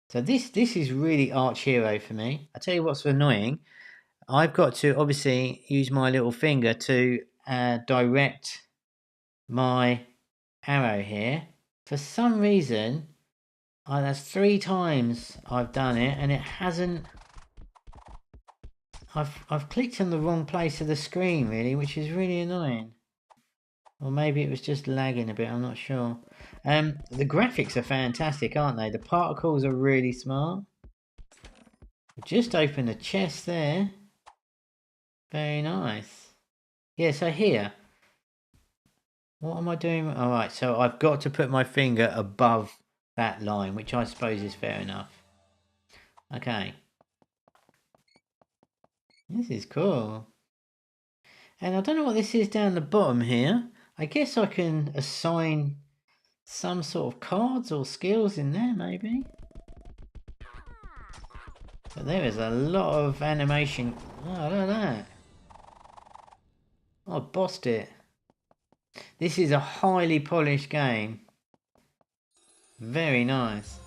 Speaker 1: So this is really arch hero for me. I tell you what's annoying. I've got to obviously use my little finger to direct my arrow here. For some reason, that's 3 times I've done it and it hasn't. I've clicked on the wrong place of the screen really, which is really annoying. Or maybe it was just lagging a bit, I'm not sure. The graphics are fantastic, aren't they? The particles are really smart. Just opened a chest there. Very nice. Yeah, so here. What am I doing? Alright, so I've got to put my finger above that line, which I suppose is fair enough. Okay. This is cool. And I don't know what this is down the bottom here. I guess I can assign some sort of cards or skills in there, maybe. But there is a lot of animation. Oh, look at that. I bossed it. This is a highly polished game. Very nice.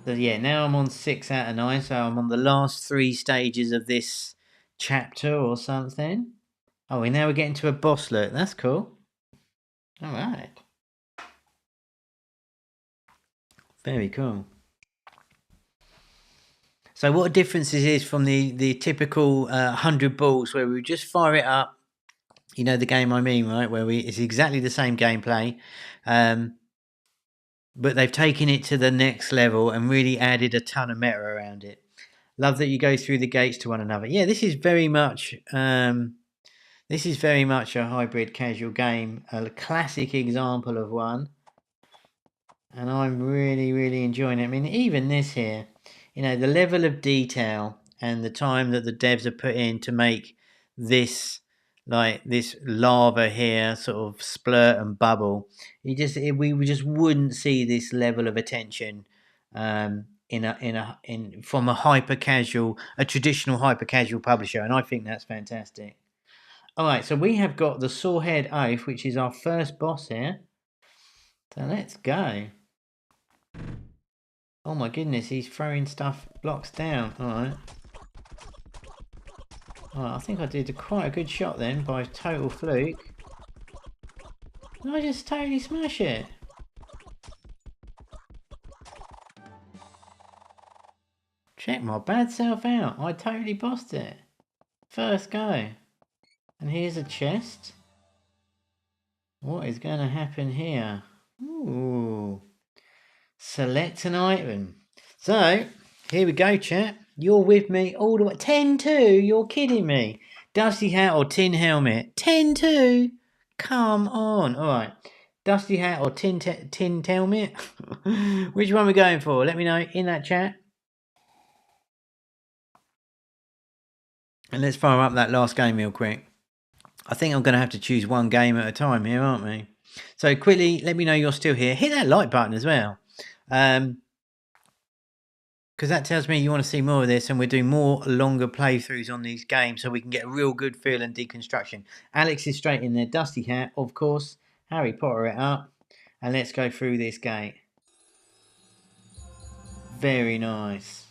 Speaker 1: So yeah, now I'm on 6 out of 9, so I'm on the last 3 stages of this chapter or something. Oh, and now we're getting to a boss look. That's cool. Alright. Very cool. So what a difference it is from the typical 100 balls where we just fire it up. You know the game I mean, right? Where it's exactly the same gameplay. But they've taken it to the next level and really added a ton of meta around it. Love that you go through the gates to one another. Yeah, this is very much a hybrid casual game, a classic example of one. And I'm really enjoying it. I mean, even this here, you know, the level of detail and the time that the devs have put in to make this, like this lava here sort of splurt and bubble. We just wouldn't see this level of attention from a traditional hyper casual publisher, and I think that's fantastic. All right, so we have got the Sorehead Oath, which is our first boss here. So let's go. Oh my goodness, he's throwing blocks down. Alright. Alright, I think I did quite a good shot then by total fluke. Did I just totally smash it? Check my bad self out. I totally bossed it. First go. And here's a chest. What is going to happen here? Ooh. Select an item. So, here we go, chat. You're with me all the way. 10-2? You're kidding me. Dusty hat or tin helmet? 10-2? Come on. All right. Dusty hat or tin helmet? Which one are we going for? Let me know in that chat. And let's fire up that last game real quick. I think I'm going to have to choose one game at a time here, aren't we? So quickly, let me know you're still here. Hit that like button as well. Because that tells me you want to see more of this, and we're doing more longer playthroughs on these games so we can get a real good feel and deconstruction. Alex is straight in there. Dusty hat, of course. Harry Potter it up. And let's go through this gate. Very nice.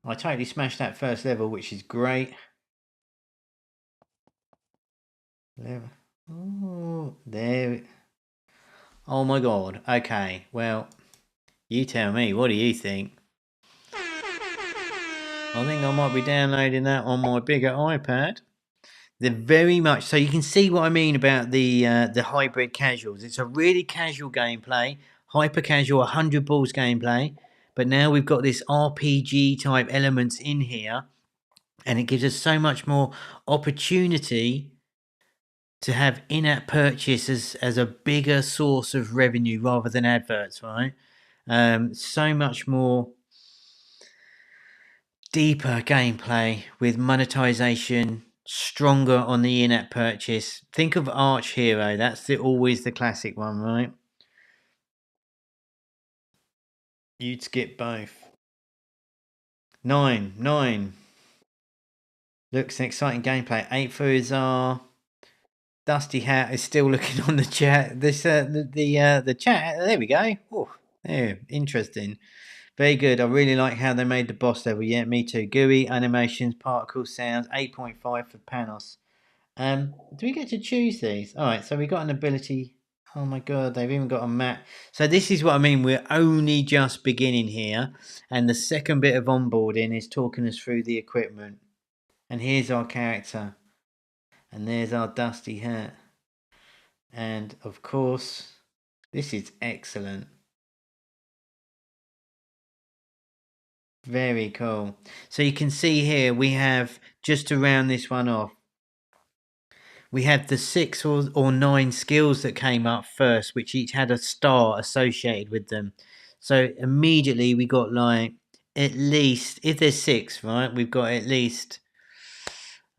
Speaker 1: I totally smashed that first level, which is great. Oh, there. Oh my god. Okay, well, you tell me. What do you think? I think I might be downloading that on my bigger iPad. They're very much so. You can see what I mean about the hybrid casuals. It's a really casual gameplay, hyper casual, 100 balls gameplay. But now we've got this RPG type elements in here, and it gives us so much more opportunity to have in-app purchase as a bigger source of revenue rather than adverts, right? So much more deeper gameplay with monetization stronger on the in-app purchase. Think of Arch Hero. That's always the classic one, right? You'd skip both. 9. Looks an exciting gameplay. 8 for Azur. Dusty Hat is still looking on the chat. This the chat. There we go. Oh, there, interesting. Very good. I really like how they made the boss level. Yeah, me too. GUI animations, particle sounds. 8.5 for Panos. Do we get to choose these? All right. So we got an ability. Oh my god, they've even got a map. So this is what I mean. We're only just beginning here, and the second bit of onboarding is talking us through the equipment. And here's our character. And there's our Dusty Hat. And of course, this is excellent. Very cool. So you can see here we have, just to round this one off, we have the 6 or 9 skills that came up first, which each had a star associated with them. So immediately we got like at least, if there's 6, right, we've got at least,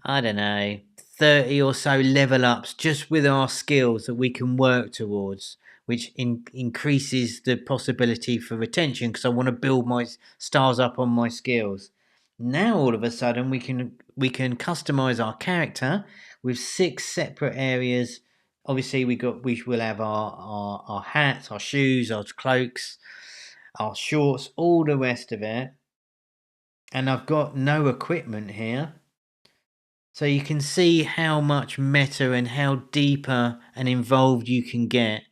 Speaker 1: I don't know, 30 or so level ups just with our skills that we can work towards, which increases the possibility for retention because I want to build my stars up on my skills. Now all of a sudden we can customize our character with 6 separate areas. Obviously we will have our hats, our shoes, our cloaks, our shorts, all the rest of it. And I've got no equipment here. So you can see how much meta and how deeper and involved you can get.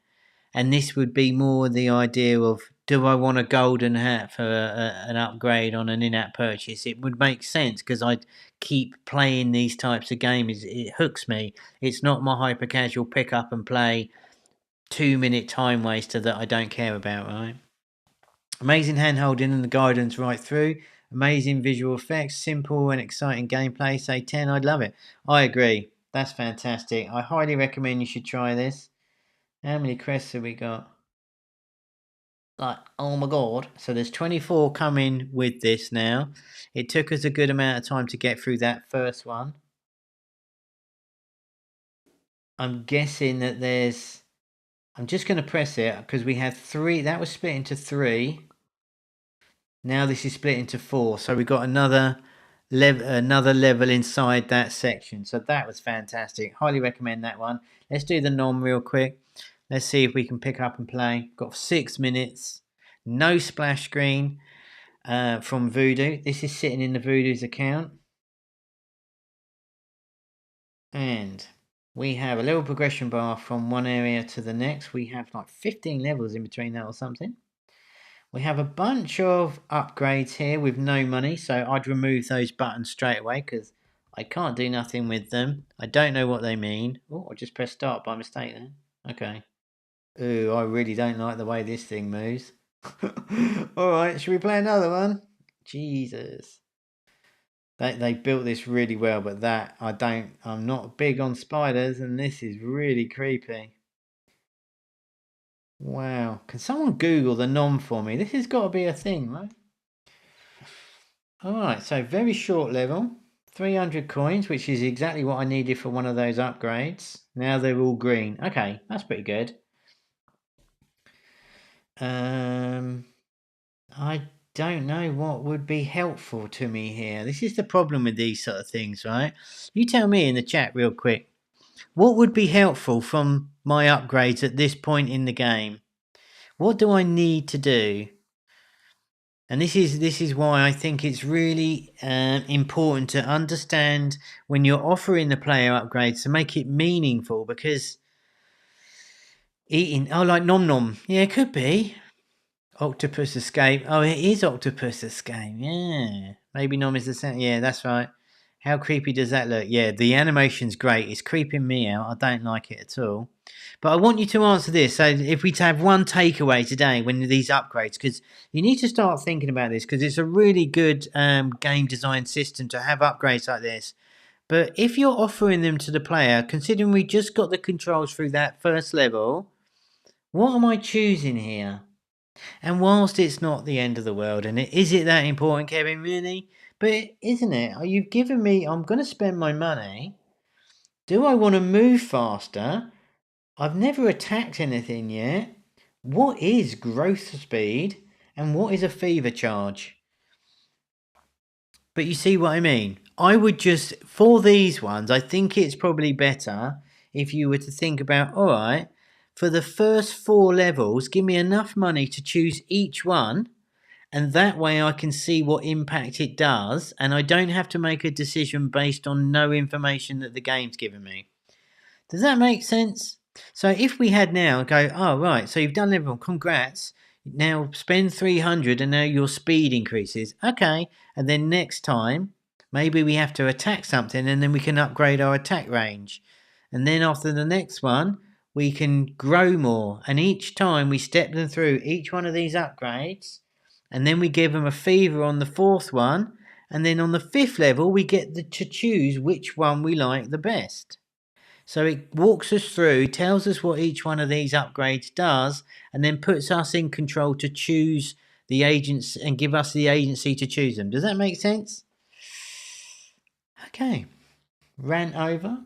Speaker 1: And this would be more the idea of, do I want a golden hat for an upgrade on an in-app purchase? It would make sense because I keep playing these types of games. It hooks me. It's not my hyper-casual pick up and play 2-minute time waster that I don't care about, right? Amazing hand-holding and the guidance right through. Amazing visual effects, simple and exciting gameplay. Say 10, I'd love it. I agree. That's fantastic. I highly recommend you should try this. How many crests have we got? Like, oh my god. So there's 24 coming with this now. It took us a good amount of time to get through that first one. I'm guessing that there's... I'm just going to press it because we had 3. That was split into 3. Now this is split into 4, so we got another level inside that section. So that was fantastic. Highly recommend that one. Let's do the nom real quick. Let's see if we can pick up and play. Got 6 minutes. No splash screen from Voodoo. This is sitting in the Voodoo's account. And we have a little progression bar from one area to the next. We have like 15 levels in between that or something. We have a bunch of upgrades here with no money, so I'd remove those buttons straight away because I can't do nothing with them. I don't know what they mean. Oh, I just pressed start by mistake there. Okay. Ooh, I really don't like the way this thing moves. Alright, should we play another one? Jesus. They built this really well, but I'm not big on spiders, and this is really creepy. Wow. Can someone Google the nom for me? This has got to be a thing, right? Alright, so very short level. 300 coins, which is exactly what I needed for one of those upgrades. Now they're all green. Okay, that's pretty good. I don't know what would be helpful to me here. This is the problem with these sort of things, right? You tell me in the chat real quick. What would be helpful from my upgrades at this point in the game? What do I need to do? And this is why I think it's really important to understand when you're offering the player upgrades to make it meaningful, because like Nom Nom. Yeah, it could be. Octopus Escape. Oh, it is Octopus Escape. Yeah. Maybe Nom is the same. Yeah, that's right. How creepy does that look? Yeah, the animation's great. It's creeping me out. I don't like it at all. But I want you to answer this. So if we have one takeaway today when these upgrades, because you need to start thinking about this, because it's a really good game design system to have upgrades like this. But if you're offering them to the player, considering we just got the controls through that first level, what am I choosing here? And whilst it's not the end of the world, and is it that important, Kevin, really? But isn't it? You've given me, I'm going to spend my money. Do I want to move faster? I've never attacked anything yet. What is growth speed? And what is a fever charge? But you see what I mean? I would just, for these ones, I think it's probably better if you were to think about, all right, for the first 4 levels, give me enough money to choose each one, and that way I can see what impact it does, and I don't have to make a decision based on no information that the game's given me. Does that make sense? So if we had now go, oh right, so you've done level, congrats. Now spend 300 and now your speed increases. Okay, and then next time maybe we have to attack something and then we can upgrade our attack range. And then after the next one, we can grow more. And each time we step them through each one of these upgrades, and then we give them a fever on the 4th one, and then on the 5th level we get to choose which one we like the best. So it walks us through, tells us what each one of these upgrades does, and then puts us in control to choose the agents and give us the agency to choose them. Does that make sense? Okay, rant over.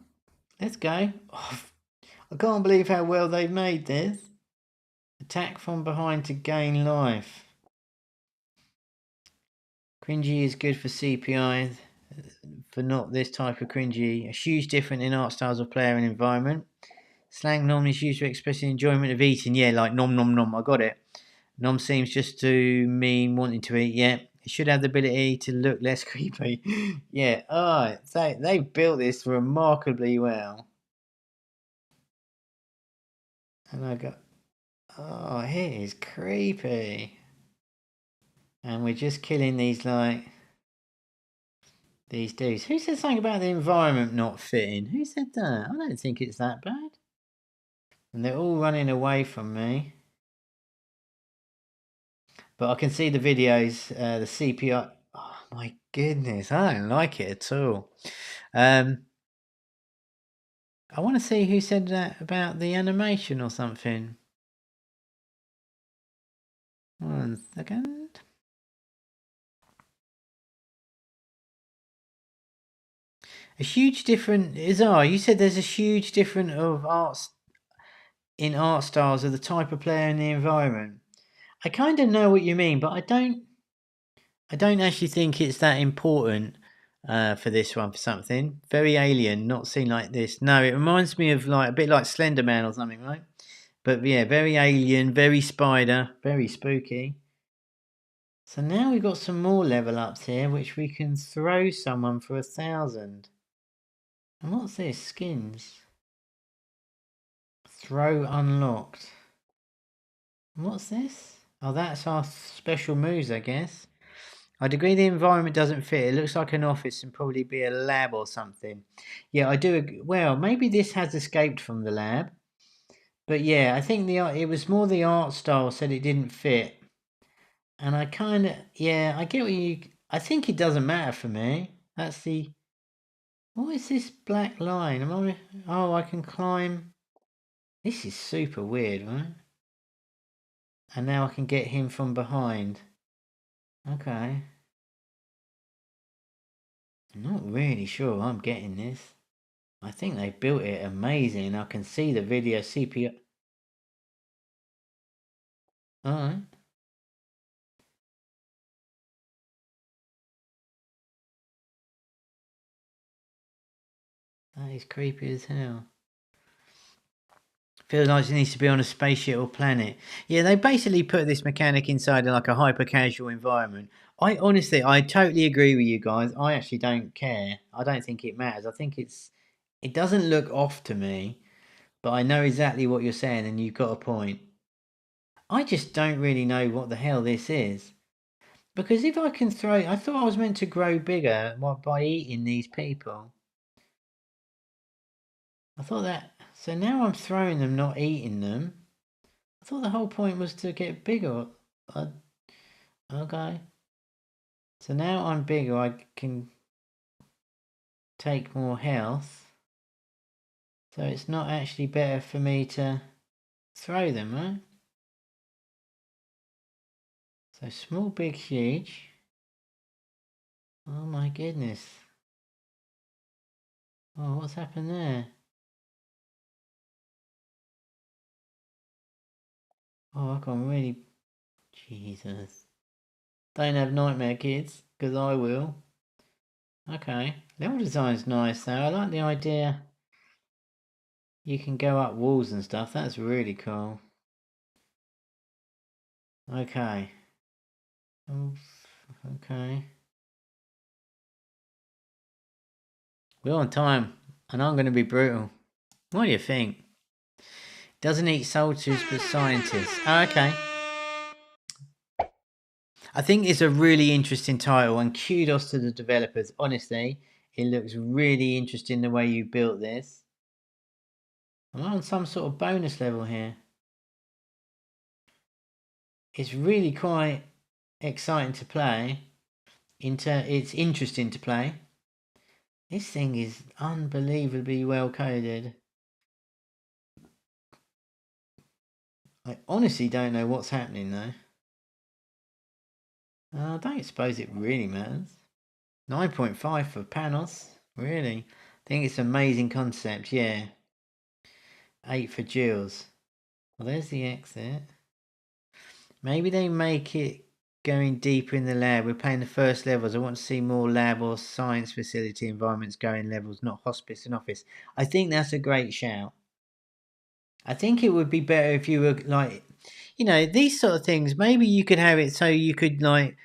Speaker 1: Let's go. Oh, I can't believe how well they've made this. Attack from behind to gain life. Cringy is good for CPI, for not this type of cringy. A huge difference in art styles of player and environment. Slang normally is used to express the enjoyment of eating. Yeah, like nom nom nom. I got it. Nom seems just to mean wanting to eat. Yeah, it should have the ability to look less creepy. Yeah, alright. So they built this remarkably well. And I got, oh, it is creepy. And we're just killing these, like, these dudes. Who said something about the environment not fitting? Who said that? I don't think it's that bad. And they're all running away from me. But I can see the videos, the CPI. Oh my goodness, I don't like it at all. I want to see who said that about the animation or something. 1 second. A huge difference. Azur, you said there's a huge difference of arts in art styles of the type of player and the environment. I kind of know what you mean, but I don't actually think it's that important for this one for something. Very alien, not seen like this. No, it reminds me of like a bit like Slender Man or something, right? But yeah, very alien, very spider, very spooky. So now we've got some more level ups here, which we can throw someone for 1,000. And what's this? Skins. Throw unlocked. And what's this? Oh, that's our special moves, I guess. I'd agree the environment doesn't fit. It looks like an office and probably be a lab or something. Yeah, I do agree. Well, maybe this has escaped from the lab. But yeah, I think it was more the art style said it didn't fit. And I kind of, yeah, I get what you, I think it doesn't matter for me. That's the, what is this black line? Oh, I can climb. This is super weird, right? And now I can get him from behind. Okay. I'm not really sure I'm getting this. I think they built it amazing. I can see the video CPU. Alright. That is creepy as hell. Feels like it needs to be on a spaceship or planet. Yeah, they basically put this mechanic inside like a hyper-casual environment. I totally agree with you guys. I actually don't care. I don't think it matters. I think it doesn't look off to me, but I know exactly what you're saying and you've got a point. I just don't really know what the hell this is. Because if I can throw, I thought I was meant to grow bigger by eating these people. I thought that, so now I'm throwing them, not eating them. I thought the whole point was to get bigger. Okay. So now I'm bigger, I can take more health. So it's not actually better for me to throw them, right? So small, big, huge. Oh my goodness. Oh, what's happened there? Oh, I can really... Jesus. Don't have nightmare, kids, because I will. Okay. Level design's nice, though. I like the idea. You can go up walls and stuff. That's really cool. Okay. Okay. We're on time, and I'm going to be brutal. What do you think? Doesn't eat soldiers but scientists. Oh, okay. I think it's a really interesting title, and kudos to the developers. Honestly, it looks really interesting the way you built this. I'm on some sort of bonus level here. It's really quite exciting to play. It's interesting to play. This thing is unbelievably well coded. I honestly don't know what's happening though. I don't suppose it really matters. 9.5 for Panos. Really? I think it's an amazing concept, yeah. 8 for Jules. Well, there's the exit. Maybe they make it going deeper in the lab. We're playing the first levels. I want to see more lab or science facility environments going levels, not hospice and office. I think that's a great shout. I think it would be better if you were like, these sort of things. Maybe you could have it so you could like,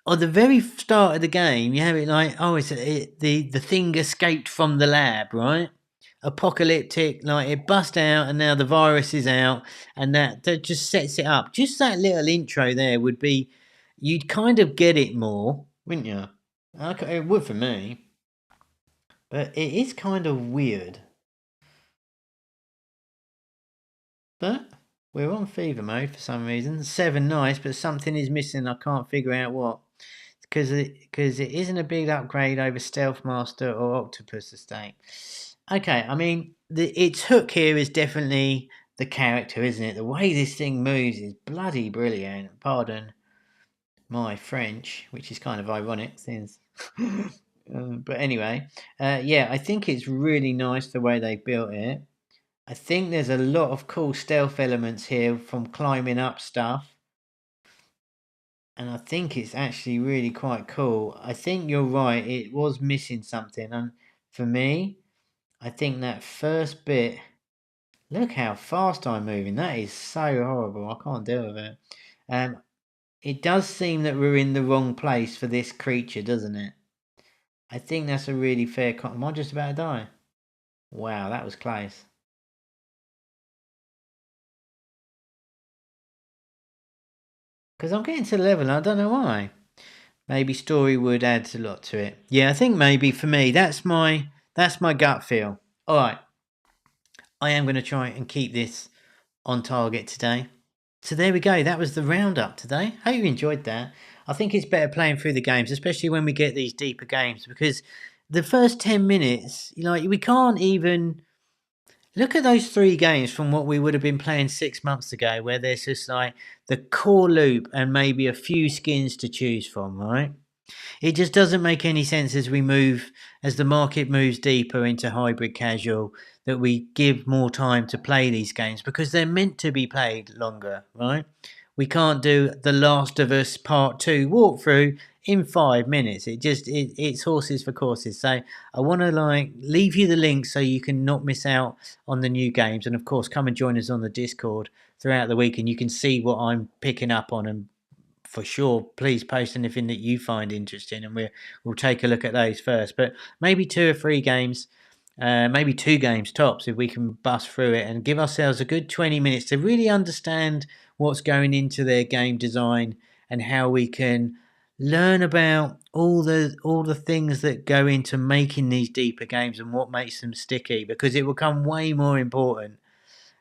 Speaker 1: at the very start of the game, you have it like, oh, the thing escaped from the lab, right? Apocalyptic, like it bust out, and now the virus is out, and that just sets it up. Just that little intro there would be, you'd kind of get it more, wouldn't you? Okay, it would for me, but it is kind of weird. But we're on fever mode for some reason. 7 nice, but something is missing. I can't figure out what. Because it isn't a big upgrade over Stealth Master or Octopus Estate. Okay, I mean, its hook here is definitely the character, isn't it? The way this thing moves is bloody brilliant. Pardon my French, which is kind of ironic since... but anyway, yeah, I think it's really nice the way they built it. I think there's a lot of cool stealth elements here from climbing up stuff. And I think it's actually really quite cool. I think you're right, it was missing something. And for me, I think that first bit, look how fast I'm moving. That is so horrible. I can't deal with it. It does seem that we're in the wrong place for this creature, doesn't it? I think that's a really fair Am I just about to die? Wow, that was close. Because I'm getting to the level and I don't know why. Maybe story would add a lot to it. Yeah, I think maybe for me, that's my gut feel. All right. I am going to try and keep this on target today. So there we go. That was the roundup today. Hope you enjoyed that. I think it's better playing through the games, especially when we get these deeper games, because the first 10 minutes, we can't even look at those 3 games from what we would have been playing 6 months ago, where there's just like the core loop and maybe a few skins to choose from, right? It just doesn't make any sense as the market moves deeper into hybrid casual, that we give more time to play these games because they're meant to be played longer, right? We can't do The Last of Us Part 2 walkthrough in 5 minutes. It's horses for courses. So I want to leave you the link so you can not miss out on the new games, and of course come and join us on the Discord throughout the week, and you can see what I'm picking up on, and for sure, please post anything that you find interesting, and we'll take a look at those first. But maybe 2 or 3 games, maybe 2 games tops, if we can bust through it and give ourselves a good 20 minutes to really understand what's going into their game design and how we can learn about all the things that go into making these deeper games and what makes them sticky, because it will become way more important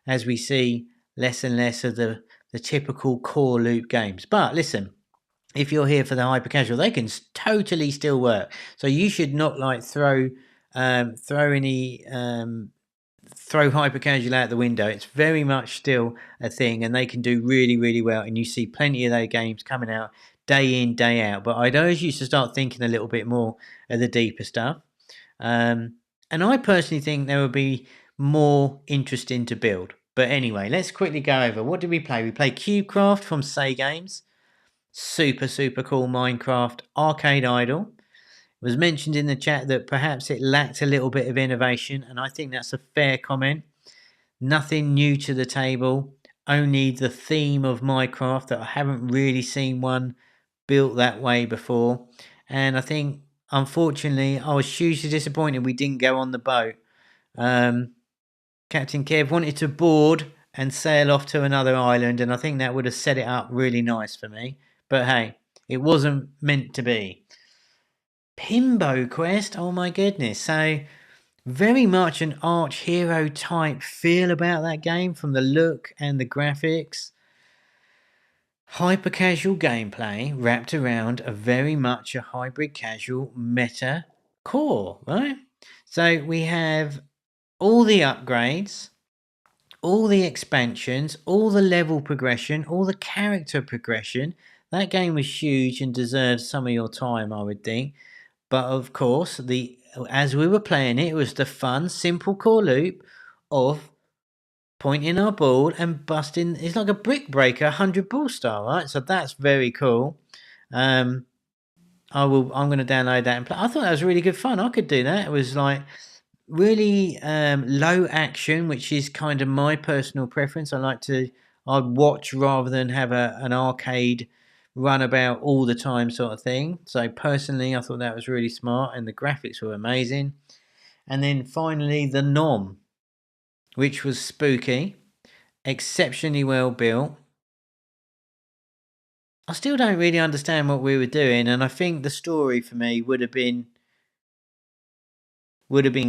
Speaker 1: as we see less and less of the typical core loop games. But listen, if you're here for the hyper casual, they can totally still work. So you should not throw hyper casual out the window. It's very much still a thing, and they can do really, really well. And you see plenty of those games coming out day in, day out. But I'd urge you to start thinking a little bit more of the deeper stuff. And I personally think there will be more interesting to build. But anyway, let's quickly go over. What did we play? We played CubeCraft from SayGames. Super, super cool Minecraft arcade idol. It was mentioned in the chat that perhaps it lacked a little bit of innovation, and I think that's a fair comment. Nothing new to the table, only the theme of Minecraft that I haven't really seen one built that way before. And I think, unfortunately, I was hugely disappointed we didn't go on the boat. Captain Kev wanted to board and sail off to another island, and I think that would have set it up really nice for me. But hey, it wasn't meant to be. Pinbo quest, oh my goodness. So, very much an arch hero type feel about that game from the look and the graphics. Hyper casual gameplay wrapped around a very much a hybrid casual meta core, right? So we have all the upgrades, all the expansions, all the level progression, all the character progression. That game was huge and deserves some of your time, I would think. But of course, as we were playing it, it was the fun, simple core loop of pointing our ball and busting. It's like a brick breaker, 100 ball style, right? So that's very cool. I'm going to download that and play. I thought that was really good fun. I could do that. It was like really low action, which is kind of my personal preference. I'd watch rather than have an arcade run about all the time sort of thing. So personally, I thought that was really smart, and the graphics were amazing. And then finally, the nom, which was spooky, exceptionally well built. I still don't really understand what we were doing, and I think the story for me would have been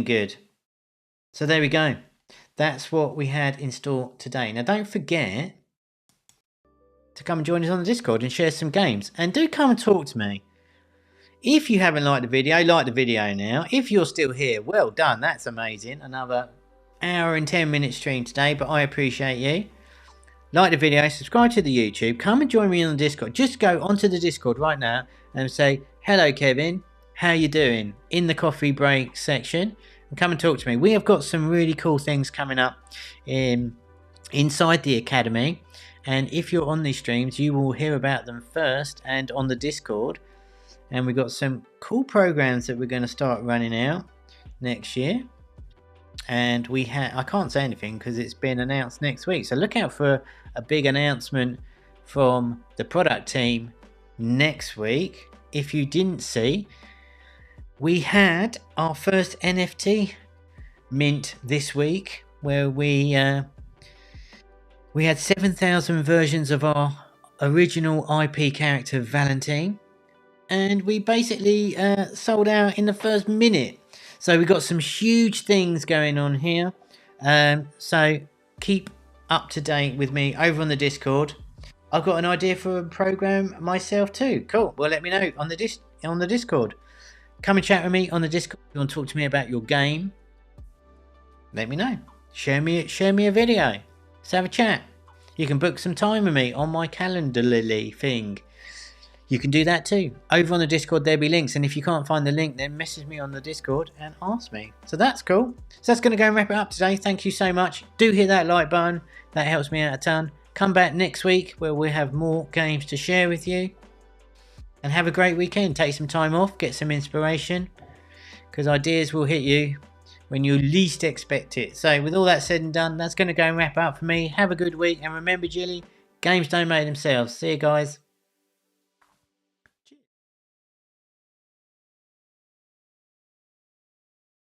Speaker 1: good. So there we go. That's what we had in store today. Now don't forget to come and join us on the Discord and share some games, and do come and talk to me. If you haven't liked the video, like the video now. If you're still here, well done, that's amazing. Another hour and 10-minute stream today, but I appreciate you. Like the video, subscribe to the YouTube, come and join me on the Discord. Just go onto the Discord right now and say, hello Kevin, how you doing? In the coffee break section, and come and talk to me. We have got some really cool things coming up inside the Academy, and if you're on these streams, you will hear about them first and on the Discord. And we've got some cool programs that we're going to start running out next year. And I can't say anything because it's been announced next week. So look out for a big announcement from the product team next week. If you didn't see, we had our first NFT mint this week, where we had 7,000 versions of our original IP character Valentine, and we basically sold out in the first minute. So we've got some huge things going on here. So keep up to date with me over on the Discord. I've got an idea for a program myself too. Cool. Well, let me know on the Discord. Come and chat with me on the Discord. If you want to talk to me about your game, let me know. Share me a video. Let's have a chat. You can book some time with me on my Calendarly thing. You can do that too. Over on the Discord, there'll be links. And if you can't find the link, then message me on the Discord and ask me. So that's cool. So that's going to go and wrap it up today. Thank you so much. Do hit that like button. That helps me out a ton. Come back next week where we'll have more games to share with you. And have a great weekend. Take some time off. Get some inspiration. Because ideas will hit you when you least expect it. So with all that said and done, that's going to go and wrap up for me. Have a good week. And remember, Jilly, games don't make themselves. See you guys.